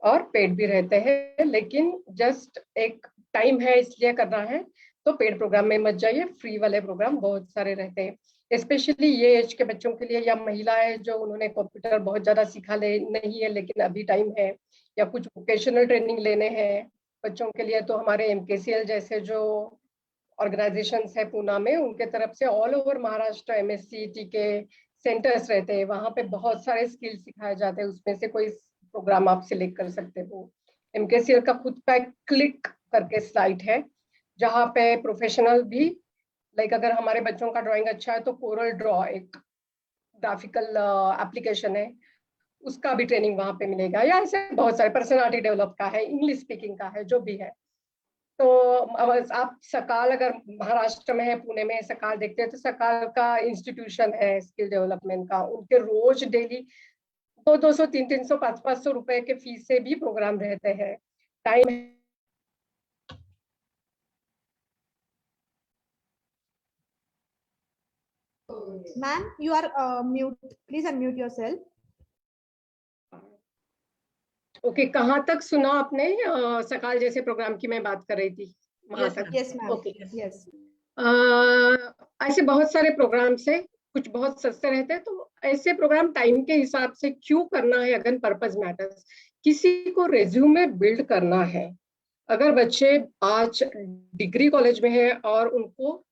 और पेड भी रहते हैं। लेकिन जस्ट एक टाइम है इसलिए करना है तो पेड प्रोग्राम में मत जाइए, फ्री वाले प्रोग्राम बहुत सारे रहते हैं, स्पेशली ये एज के बच्चों के लिए, या महिलाएं जो उन्होंने कंप्यूटर बहुत ज्यादा सीखा नहीं है लेकिन अभी टाइम है, या कुछ वोकेशनल ट्रेनिंग लेने हैं बच्चों के लिए, तो हमारे MKCL जैसे जो ऑर्गेनाइजेशंस है पूना में, उनके तरफ से all over Maharashtra MSc TK centres रहते हैं, वहाँ पे बहुत सारे स्किल सिखाए जाते हैं, उसमें से कोई प्रोग्राम आप सिलेक्ट कर सकते हो। MKCL का खुद का एक क्लिक करके साइट है जहाँ पे प्रोफेशनल भी, लाइक अगर हमारे बच्चों का ड्राइंग अच्छा है तो कोरल ड्रॉ एक ग्राफिकल एप्लीकेशन है, उसका भी ट्रेनिंग वहाँ पे मिलेगा, या ऐसे बहुत सारे, पर्सनालिटी डेवलप का है, इंग्लिश स्पीकिंग का है, जो भी है। तो अब आप सकाल, अगर महाराष्ट्र में है, पुणे में सकाल देखते हैं, तो सकाल का इंस्टीट्यूशन है स्किल डेवलपमेंट का, उनके रोज डेली 200, 300, 500 रुपए के फीस से भी प्रोग्राम रहते हैं। Time Ma'am, you are mute. Please unmute yourself. Okay, कहाँ तक सुना आपने? सकाल जैसे प्रोग्राम की मैं बात कर रही थी, वहां Yes, तक? ma'am. Yes, ma'am. Okay. Yes. ऐसे बहुत सारे प्रोग्राम्स है, कुछ बहुत सस्ते रहते हैं, तो ऐसे प्रोग्राम टाइम के हिसाब से क्यों करना है, अगर पर्पस मैटर्स। किसी को रेज्यूमे बिल्ड करना है, अगर बच्चे आज डिग्री कॉलेज में है और उनको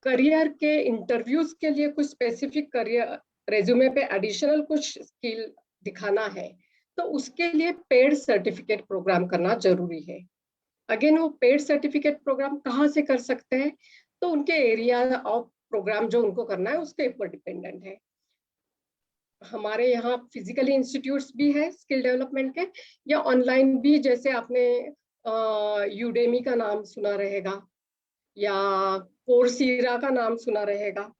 करियर के इंटरव्यूज के लिए कुछ स्पेसिफिक करियर रेज्यूमे पे एडिशनल कुछ स्किल दिखाना है, तो उसके लिए पेड सर्टिफिकेट प्रोग्राम करना जरूरी है। अगेन, वो पेड सर्टिफिकेट प्रोग्राम कहाँ से कर सकते हैं, तो उनके एरिया ऑफ प्रोग्राम जो उनको करना है उसके ऊपर डिपेंडेंट है। हमारे यहाँ फिजिकली इंस्टीट्यूट्स भी है स्किल डेवलपमेंट के, या ऑनलाइन भी, जैसे आपने यूडेमी का नाम सुना रहेगा, या कोर्सीरा का नाम सुना रहेगा।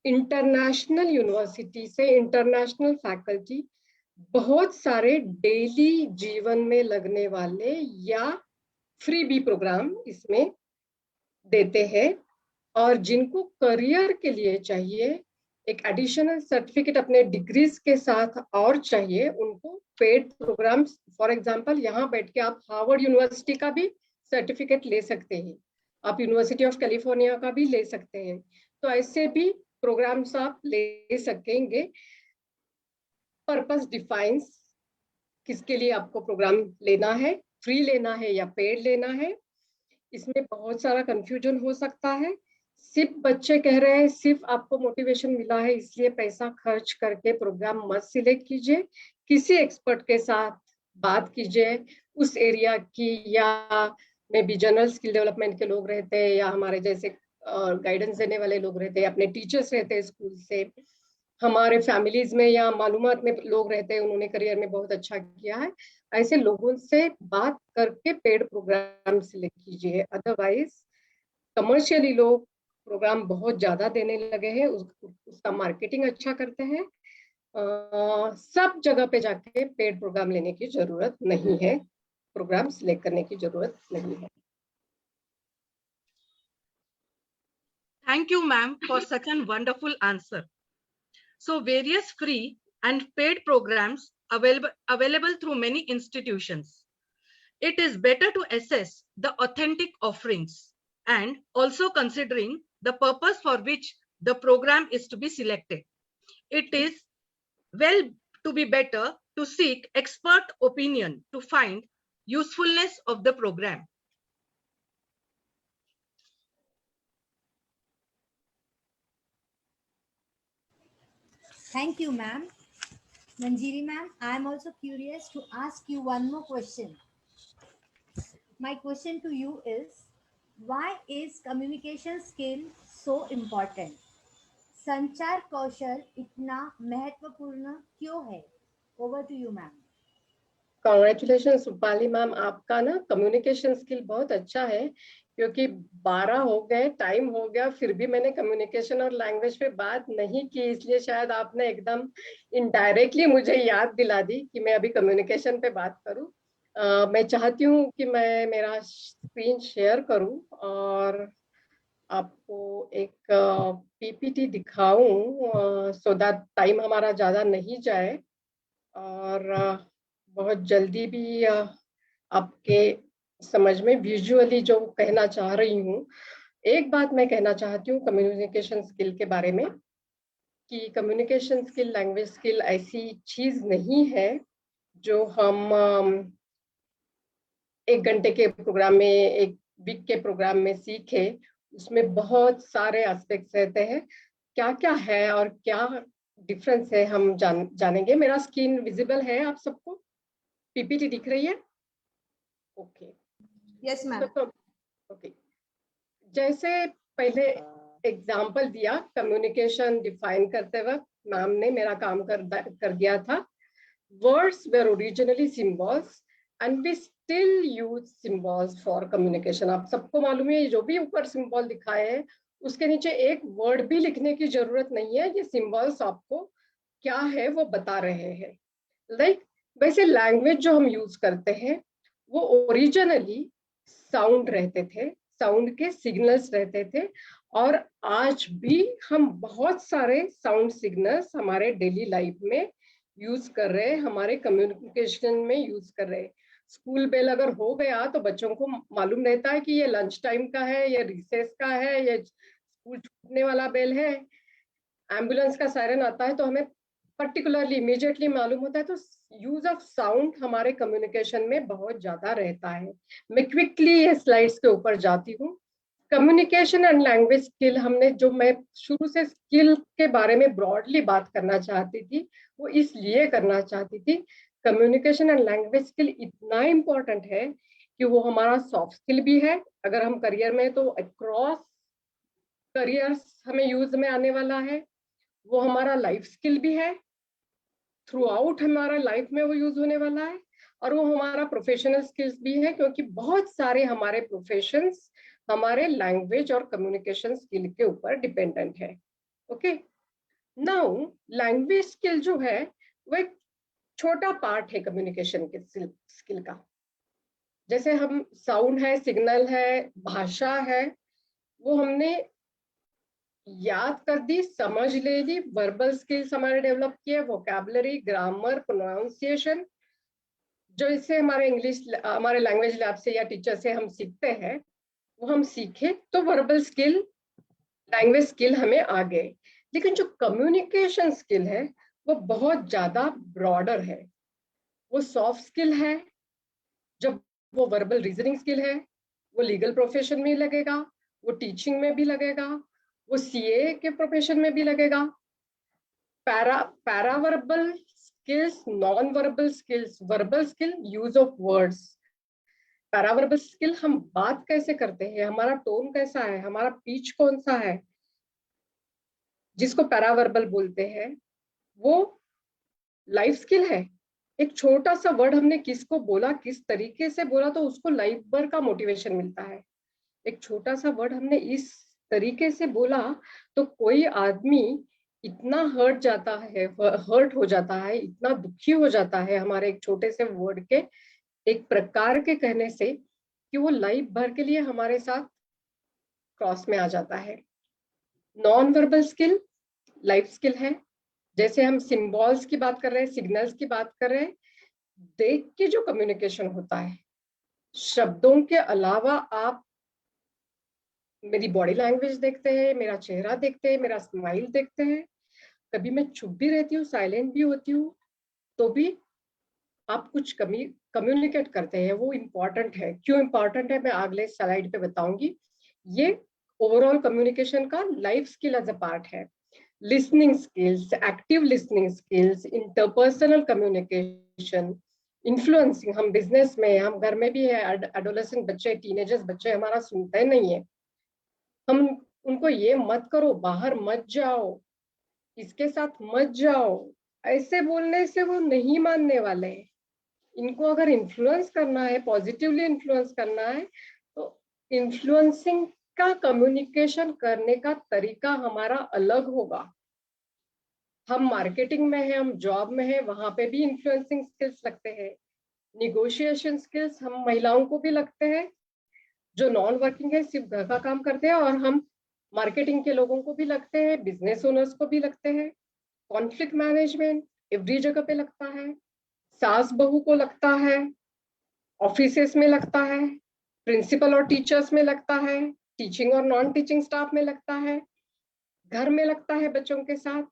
इंटरनेशनल यूनिवर्सिटी से इंटरनेशनल फैकल्टी बहुत सारे डेली जीवन में लगने वाले या फ्री भी प्रोग्राम इसमें देते हैं, और जिनको करियर के लिए चाहिए एक एडिशनल सर्टिफिकेट अपने डिग्रीज के साथ और चाहिए, उनको पेड प्रोग्राम्स, फॉर एग्जांपल यहाँ बैठ के आप हार्वर्ड यूनिवर्सिटी का भी सर्टिफिकेट ले सकते हैं, आप यूनिवर्सिटी ऑफ कैलिफोर्निया का भी ले सकते हैं, तो ऐसे भी प्रोग्राम्स आप ले सकेंगे। पर्पस डिफाइंस किसके लिए आपको प्रोग्राम लेना है, फ्री लेना है या पेड लेना है, इसमें बहुत सारा कंफ्यूजन हो सकता है। सिर्फ बच्चे कह रहे हैं सिर्फ आपको मोटिवेशन मिला है इसलिए पैसा खर्च करके प्रोग्राम मत सिलेक्ट कीजिए, किसी एक्सपर्ट के साथ बात कीजिए उस एरिया की, या में भी जनरल स्किल डेवलपमेंट के लोग रहते हैं, या हमारे जैसे गाइडेंस देने वाले लोग रहते हैं, अपने टीचर्स रहते हैं स्कूल से, हमारे फैमिलीज में या मालूमात में लोग रहते हैं, उन्होंने करियर में बहुत अच्छा किया है, ऐसे लोगों से बात करके पेड प्रोग्राम सिलेक्ट कीजिए। अदरवाइज कमर्शियली लोग प्रोग्राम बहुत ज्यादा देने लगे हैं, उसका मार्केटिंग अच्छा करते हैं, सब जगह पे जाके पेड प्रोग्राम लेने की जरूरत नहीं है, प्रोग्राम सिलेक्ट करने की जरूरत नहीं है। Thank you, ma'am, for such a wonderful answer. So various free and paid programs available through many institutions. It is better to assess the authentic offerings and also considering the purpose for which the program is to be selected. It is well to be better to seek expert opinion to find usefulness of the program. Thank you, ma'am. Manjiri ma'am, I am also curious to ask you one more question. My question to you is, why is communication skill so important? संचार कौशल इतना महत्वपूर्ण क्यों है? Over to you, ma'am. Congratulation Supali ma'am, आपका ना communication skill बहुत अच्छा है, क्योंकि 12 हो गए, टाइम हो गया, फिर भी मैंने कम्युनिकेशन और लैंग्वेज पे बात नहीं की, इसलिए शायद आपने एकदम इनडायरेक्टली मुझे याद दिला दी कि मैं अभी कम्युनिकेशन पे बात करूं। मैं चाहती हूँ कि मैं मेरा स्क्रीन शेयर करूं और आपको एक पीपीटी दिखाऊं, सो दैट टाइम हमारा ज़्यादा नहीं जाए और बहुत जल्दी भी आपके समझ में विजुअली जो कहना चाह रही हूँ। एक बात मैं कहना चाहती हूँ कम्युनिकेशन स्किल के बारे में, कि कम्युनिकेशन स्किल, लैंग्वेज स्किल ऐसी चीज नहीं है जो हम 1 घंटे के प्रोग्राम में, 1 वीक के प्रोग्राम में सीखे। उसमें बहुत सारे एस्पेक्ट्स रहते हैं। क्या क्या है और क्या डिफरेंस है हम जानेंगे। मेरा स्क्रीन विजिबल है आप सबको? पीपीटी दिख रही है? Okay Yes, ma'am. ओके। जैसे पहले एग्जाम्पल दिया कम्युनिकेशन डिफाइन करते वक्त, मैम ने मेरा काम कर दिया था। Words were originally symbols and we still use symbols for communication. आप सबको मालूम है, जो भी ऊपर सिंबल दिखाए हैं उसके नीचे एक वर्ड भी लिखने की जरूरत नहीं है, ये सिंबल्स आपको क्या है वो बता रहे हैं। लाइक वैसे लैंग्वेज जो हम यूज करते हैं वो ओरिजिनली साउंड रहते थे, साउंड के सिग्नल्स रहते थे, और आज भी हम बहुत सारे साउंड सिग्नल्स हमारे डेली लाइफ में यूज कर रहे हैं, हमारे कम्युनिकेशन में यूज कर रहे हैं। स्कूल बेल अगर हो गया तो बच्चों को मालूम रहता है कि ये लंच टाइम का है, ये रिसेस का है, ये स्कूल छूटने वाला बेल है। एम्बुलेंस का सायरन आता है तो हमें पर्टिकुलरली इमीडिएटली मालूम होता है। तो यूज ऑफ साउंड हमारे कम्युनिकेशन में बहुत ज्यादा रहता है। मैं क्विकली ये स्लाइड्स के ऊपर जाती हूँ। कम्युनिकेशन एंड लैंग्वेज स्किल, हमने जो मैं शुरू से स्किल के बारे में ब्रॉडली बात करना चाहती थी, वो इसलिए करना चाहती थी, कम्युनिकेशन एंड लैंग्वेज स्किल इतना इम्पोर्टेंट है कि वो हमारा सॉफ्ट स्किल भी है। अगर हम करियर में, तो अक्रॉस करियर्स हमें यूज में आने वाला है। वो हमारा लाइफ स्किल भी है, थ्रू आउट हमारा लाइफ में वो यूज होने वाला है। और वो हमारा प्रोफेशनल स्किल्स भी है, क्योंकि बहुत सारे हमारे प्रोफेशंस हमारे लैंग्वेज और कम्युनिकेशन स्किल के ऊपर डिपेंडेंट है। ओके, नाउ लैंग्वेज स्किल जो है वो एक छोटा पार्ट है कम्युनिकेशन के स्किल का। जैसे हम साउंड है, सिग्नल है, भाषा है, वो हमने याद कर दी, समझ ले ली। वर्बल स्किल्स हमारे डेवलप किए, वोकैबुलरी, ग्रामर, प्रोनाउंसिएशन, जो इससे हमारे इंग्लिश, हमारे लैंग्वेज लैब से या टीचर से हम सीखते हैं, वो हम सीखे तो वर्बल स्किल, लैंग्वेज स्किल हमें आ गए। लेकिन जो कम्युनिकेशन स्किल है वो बहुत ज्यादा ब्रॉडर है। वो सॉफ्ट स्किल है, जब वो वर्बल रीजनिंग स्किल है, वो लीगल प्रोफेशन में लगेगा, वो टीचिंग में भी लगेगा, वो सीए के प्रोफेशन में भी लगेगा। Paraverbal skills, non verbal skills, verbal skill, use of words. Paraverbal skill, हम बात कैसे करते हैं, हमारा टोन कैसा है, हमारा पिच कौन सा है, जिसको पैरावर्बल बोलते हैं, वो लाइफ स्किल है। एक छोटा सा वर्ड हमने किसको बोला, किस तरीके से बोला, तो उसको लाइफ भर का मोटिवेशन मिलता है। एक छोटा सा वर्ड हमने इस तरीके से बोला तो कोई आदमी इतना हर्ट जाता है, हर्ट हो जाता है, इतना दुखी हो जाता है हमारे एक छोटे से वर्ड के एक प्रकार के कहने से, कि वो लाइफ भर के लिए हमारे साथ क्रॉस में आ जाता है। Non verbal skill life skill है। जैसे हम सिंबल्स की बात कर रहे हैं, सिग्नल्स की बात कर रहे हैं, देख के जो कम्युनिकेशन होता है, शब्दों के अलावा आप मेरी बॉडी लैंग्वेज देखते हैं, मेरा चेहरा देखते हैं, मेरा स्माइल देखते हैं। कभी मैं चुप भी रहती हूँ, साइलेंट भी होती हूँ, तो भी आप कुछ कम्युनिकेट करते हैं। वो इम्पॉर्टेंट है। क्यों इम्पॉर्टेंट है मैं अगले स्लाइड पे बताऊंगी। ये ओवरऑल कम्युनिकेशन का life skill as a part है। Listening skills, active listening skills, interpersonal communication, influencing. हम बिजनेस में, हम घर में भी है, एडोलेसेंट बच्चे, टीनेजर्स बच्चे हमारा सुनते नहीं है। हम उनको ये मत करो, बाहर मत जाओ, इसके साथ मत जाओ, ऐसे बोलने से वो नहीं मानने वाले। इनको अगर इन्फ्लुएंस करना है, पॉजिटिवली इन्फ्लुएंस करना है, तो इन्फ्लुएंसिंग का कम्युनिकेशन करने का तरीका हमारा अलग होगा। हम मार्केटिंग में है, हम जॉब में है, वहां पे भी इन्फ्लुएंसिंग स्किल्स लगते हैं। निगोशिएशन स्किल्स हम महिलाओं को भी लगते हैं, जो नॉन वर्किंग है, सिर्फ घर का काम करते हैं, और हम मार्केटिंग के लोगों को भी लगते हैं, बिजनेस ओनर्स को भी लगते हैं। कॉन्फ्लिक्ट मैनेजमेंट एवरी जगह पे लगता है, सास बहू को लगता है, ऑफिसेस में लगता है, प्रिंसिपल और टीचर्स में लगता है, टीचिंग और नॉन टीचिंग स्टाफ में लगता है, घर में लगता है बच्चों के साथ,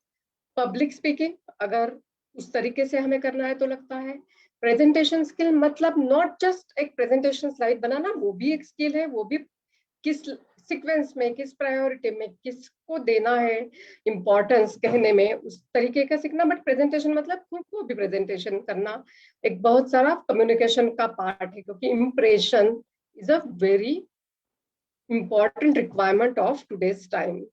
पब्लिक स्पीकिंग अगर उस तरीके से हमें करना है तो लगता है। प्रेजेंटेशन स्किल मतलब नॉट जस्ट एक प्रेजेंटेशन स्लाइड बनाना, वो भी एक स्किल है। वो भी किस सीक्वेंस में, किस प्रायोरिटी में, किसको देना है इम्पोर्टेंस कहने में, उस तरीके का सीखना। बट प्रेजेंटेशन मतलब खुद को भी प्रेजेंटेशन करना एक बहुत सारा कम्युनिकेशन का पार्ट है, क्योंकि impression is a very important requirement of today's time.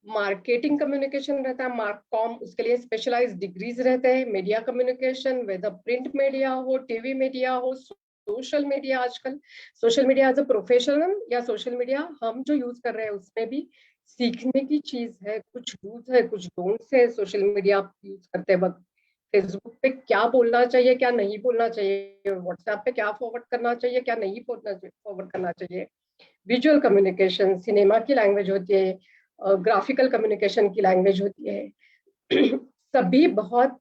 Marketing communication रहता है, मार्ककॉम, उसके लिए स्पेशलाइज्ड डिग्रीज रहते हैं। Media communication, whether print media हो, टीवी मीडिया हो, सोशल मीडिया, आजकल social media as a professional या सोशल मीडिया हम जो यूज कर रहे हैं उसमें भी सीखने की चीज है। कुछ डूज है, कुछ डोंट्स है सोशल मीडिया यूज करते वक्त। फेसबुक पे क्या बोलना चाहिए, क्या नहीं बोलना चाहिए, व्हाट्सएप पे क्या फॉरवर्ड करना चाहिए, क्या नहीं फॉरवर्ड करना चाहिए। विजुअल कम्युनिकेशन सिनेमा की लैंग्वेज होती है, ग्राफिकल कम्युनिकेशन की लैंग्वेज होती है। सभी बहुत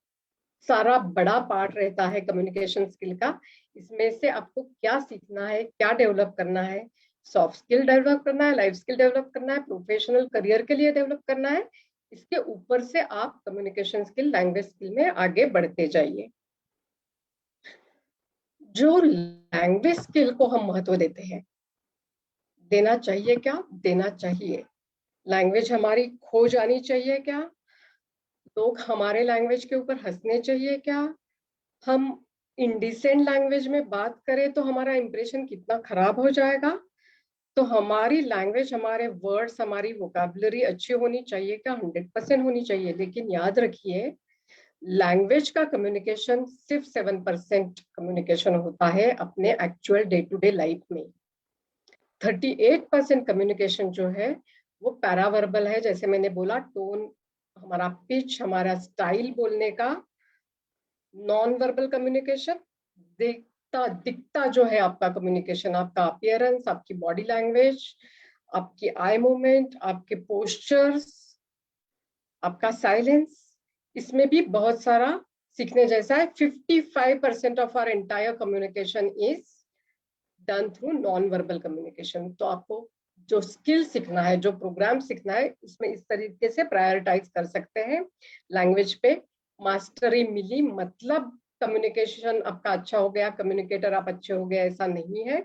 सारा बड़ा पार्ट रहता है कम्युनिकेशन स्किल का। इसमें से आपको क्या सीखना है, क्या डेवलप करना है, सॉफ्ट स्किल डेवलप करना है, लाइफ स्किल डेवलप करना है, प्रोफेशनल करियर के लिए डेवलप करना है। इसके ऊपर से आप कम्युनिकेशन स्किल, लैंग्वेज स्किल में आगे बढ़ते जाइए। जो लैंग्वेज स्किल को हम महत्व देते हैं, देना चाहिए क्या, देना चाहिए। लैंग्वेज हमारी खो जानी चाहिए क्या, लोग हमारे लैंग्वेज के ऊपर हंसने चाहिए क्या, हम इंडिसेंट लैंग्वेज में बात करें तो हमारा इंप्रेशन कितना खराब हो जाएगा। तो हमारी लैंग्वेज, हमारे वर्ड्स, हमारी वोकैबुलरी अच्छी होनी चाहिए क्या, 100% होनी चाहिए। लेकिन याद रखिए, लैंग्वेज का कम्युनिकेशन सिर्फ 7% कम्युनिकेशन होता है अपने actual day to day life में। 38% कम्युनिकेशन जो है वो पैरावर्बल है, जैसे मैंने बोला, टोन, हमारा पिच, हमारा स्टाइल बोलने का। नॉन वर्बल कम्युनिकेशन, दिखता दिखता जो है आपका कम्युनिकेशन, आपका अपीयरेंस, आपकी बॉडी लैंग्वेज, आपकी आई मूवमेंट, आपके पोस्चर्स, आपका साइलेंस, इसमें भी बहुत सारा सीखने जैसा है। 55% of our entire communication is done through non verbal communication. तो आपको जो स्किल सीखना है, जो प्रोग्राम सीखना है, उसमें इस तरीके से प्रायोरिटाइज कर सकते हैं। लैंग्वेज पे मास्टरी मिली मतलब कम्युनिकेशन आपका अच्छा हो गया, कम्युनिकेटर आप अच्छे हो गए, ऐसा नहीं है।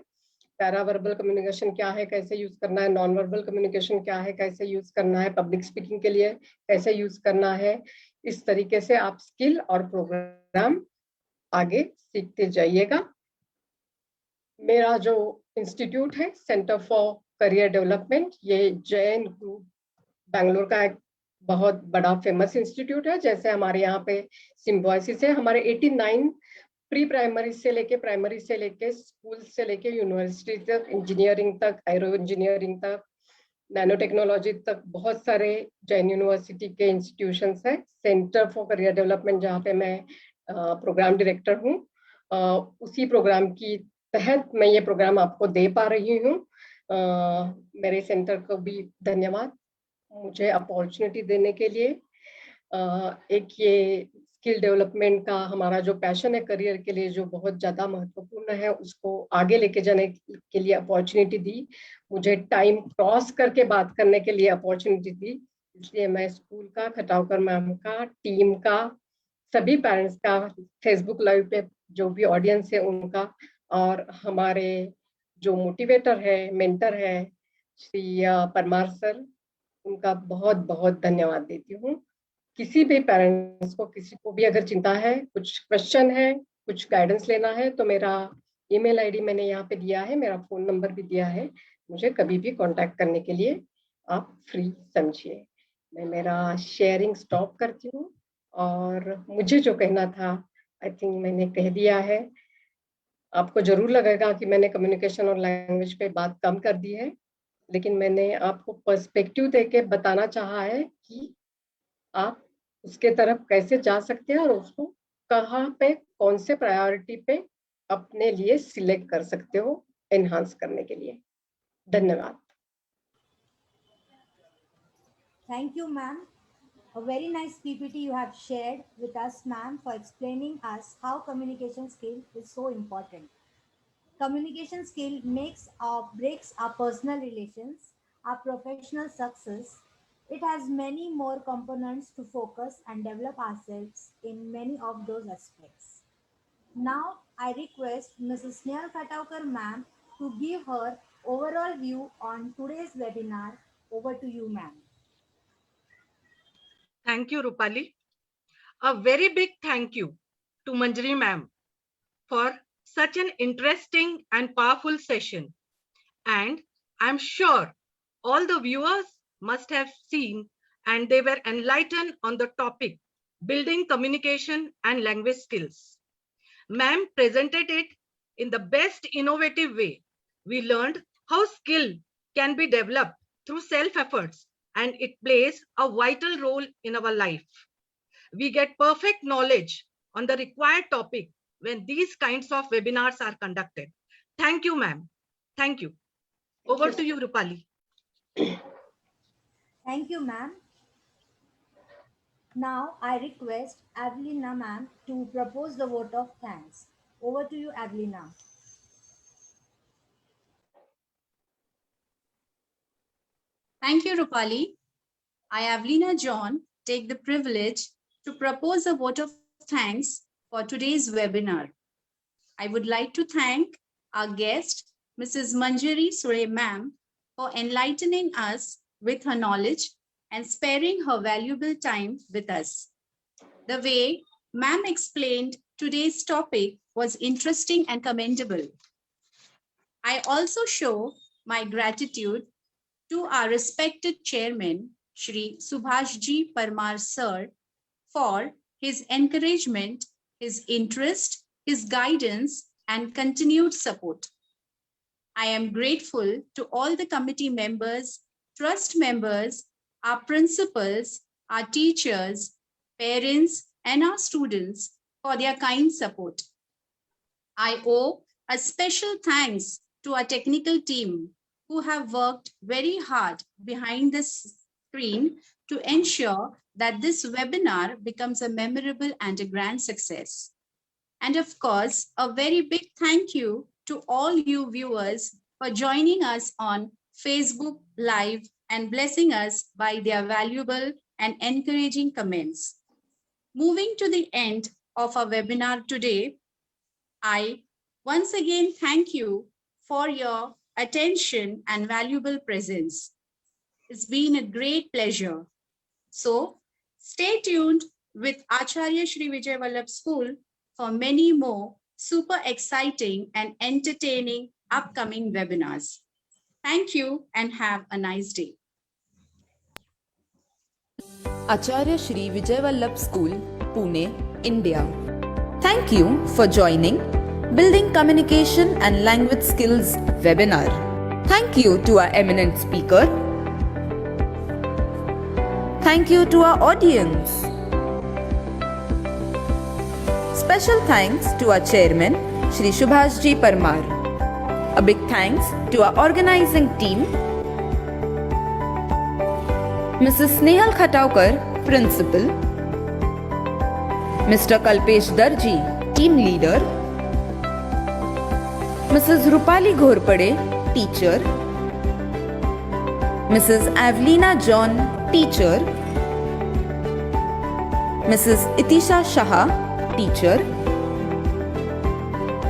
पैरावर्बल कम्युनिकेशन क्या है, कैसे यूज करना है, नॉन वर्बल कम्युनिकेशन क्या है, कैसे यूज करना है, पब्लिक स्पीकिंग के लिए कैसे यूज करना है, इस तरीके से आप स्किल और प्रोग्राम आगे सीखते जाइएगा। मेरा जो इंस्टीट्यूट है, सेंटर फॉर करियर डेवलपमेंट, ये जैन ग्रुप बैंगलोर का एक बहुत बड़ा फेमस इंस्टीट्यूट है। जैसे हमारे यहाँ पे सिम्बोसिस है, हमारे 89 प्री प्राइमरी से लेके, प्राइमरी से लेके, स्कूल से लेके यूनिवर्सिटी तक, इंजीनियरिंग तक, एरो इंजीनियरिंग तक, नैनो टेक्नोलॉजी तक, बहुत सारे जैन यूनिवर्सिटी के इंस्टीट्यूशंस हैं। सेंटर फॉर करियर डेवलपमेंट, जहाँ पे मैं प्रोग्राम डायरेक्टर हूँ, उसी प्रोग्राम की तहत मैं ये प्रोग्राम आपको दे पा रही हूँ। मेरे सेंटर को भी धन्यवाद मुझे अपॉर्चुनिटी देने के लिए। एक ये स्किल डेवलपमेंट का हमारा जो पैशन है करियर के लिए, जो बहुत ज़्यादा महत्वपूर्ण है, उसको आगे लेके जाने के लिए अपॉर्चुनिटी दी, मुझे टाइम क्रॉस करके बात करने के लिए अपॉर्चुनिटी दी। इसलिए मैं स्कूल का, खटावकर मैम का, टीम का, सभी पेरेंट्स का, फेसबुक लाइव पे जो भी ऑडियंस है उनका, और हमारे जो मोटिवेटर है, मेंटर है, श्री परमार सर, उनका बहुत बहुत धन्यवाद देती हूँ। किसी भी पेरेंट्स को, किसी को भी अगर चिंता है, कुछ क्वेश्चन है, कुछ गाइडेंस लेना है, तो मेरा ईमेल आईडी मैंने यहाँ पे दिया है, मेरा फोन नंबर भी दिया है। मुझे कभी भी कांटेक्ट करने के लिए आप फ्री समझिए। मैं मेरा शेयरिंग स्टॉप करती हूँ, और मुझे जो कहना था आई थिंक मैंने कह दिया है। आपको जरूर लगेगा कि मैंने कम्युनिकेशन और लैंग्वेज पे बात कम कर दी है, लेकिन मैंने आपको पर्सपेक्टिव देके बताना चाहा है कि आप उसके तरफ कैसे जा सकते हैं, और उसको कहाँ पे, कौन से प्रायोरिटी पे अपने लिए सिलेक्ट कर सकते हो एनहांस करने के लिए। धन्यवाद। Thank you, ma'am. A very nice PPT you have shared with us, ma'am, for explaining us how communication skill is so important. Communication skill makes or breaks our personal relations, our professional success. It has many more components to focus and develop ourselves in many of those aspects. Now, I request Mrs. Snehal Khataukar ma'am to give her overall view on today's webinar. Over to you, ma'am. Thank you, Rupali. A very big thank you to Manjari ma'am for such an interesting and powerful session. And I'm sure all the viewers must have seen and they were enlightened on the topic, building communication and language skills. Ma'am presented it in the best innovative way. We learned how skill can be developed through self-efforts, and it plays a vital role in our life. We get perfect knowledge on the required topic when these kinds of webinars are conducted. Thank you, ma'am. Thank you. Over to you, Rupali. Thank you, ma'am. Now I request Avelina ma'am to propose the vote of thanks. Over to you, Avelina. Thank you, Rupali. I, Avelina John, take the privilege to propose a vote of thanks for today's webinar. I would like to thank our guest, Mrs. Manjari Sure ma'am, for enlightening us with her knowledge and sparing her valuable time with us. The way ma'am explained today's topic was interesting and commendable. I also show my gratitude to our respected chairman, Shri Subhashji Parmar sir, for his encouragement, his interest, his guidance, and continued support. I am grateful to all the committee members, trust members, our principals, our teachers, parents, and our students for their kind support. I owe a special thanks to our technical team who have worked very hard behind the screen to ensure that this webinar becomes a memorable and a grand success. And of course, a very big thank you to all you viewers for joining us on Facebook Live and blessing us by their valuable and encouraging comments. Moving to the end of our webinar today, I once again thank you for your attention and valuable presence. It's been a great pleasure. So stay tuned with Acharya Shri Vijay Vallabh School for many more super exciting and entertaining upcoming webinars. Thank you and have a nice day. Acharya Shri Vijay Vallabh School, Pune, India. Thank you for joining Building Communication and Language Skills webinar. Thank you to our eminent speaker. Thank you to our audience. Special thanks to our chairman, Shri Subhashji Parmar. A big thanks to our organizing team, Mrs. Snehal Khataukar, Principal, Mr. Kalpesh Darji, Team Leader, Mrs. Rupali Ghorpade, Teacher, Mrs. Avelina John, Teacher, Mrs. Itisha Shah, Teacher,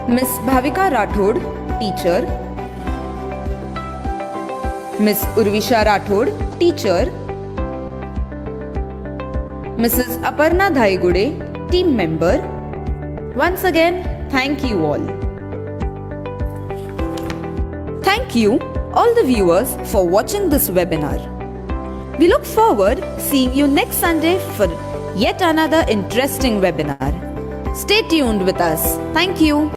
Miss Bhavika Rathod, Teacher, Miss Urvisha Rathod, Teacher, Mrs. Aparna Dhaigude, Team Member. Once again, thank you all. Thank you all the viewers for watching this webinar. We look forward seeing you next Sunday for yet another interesting webinar. Stay tuned with us. Thank you.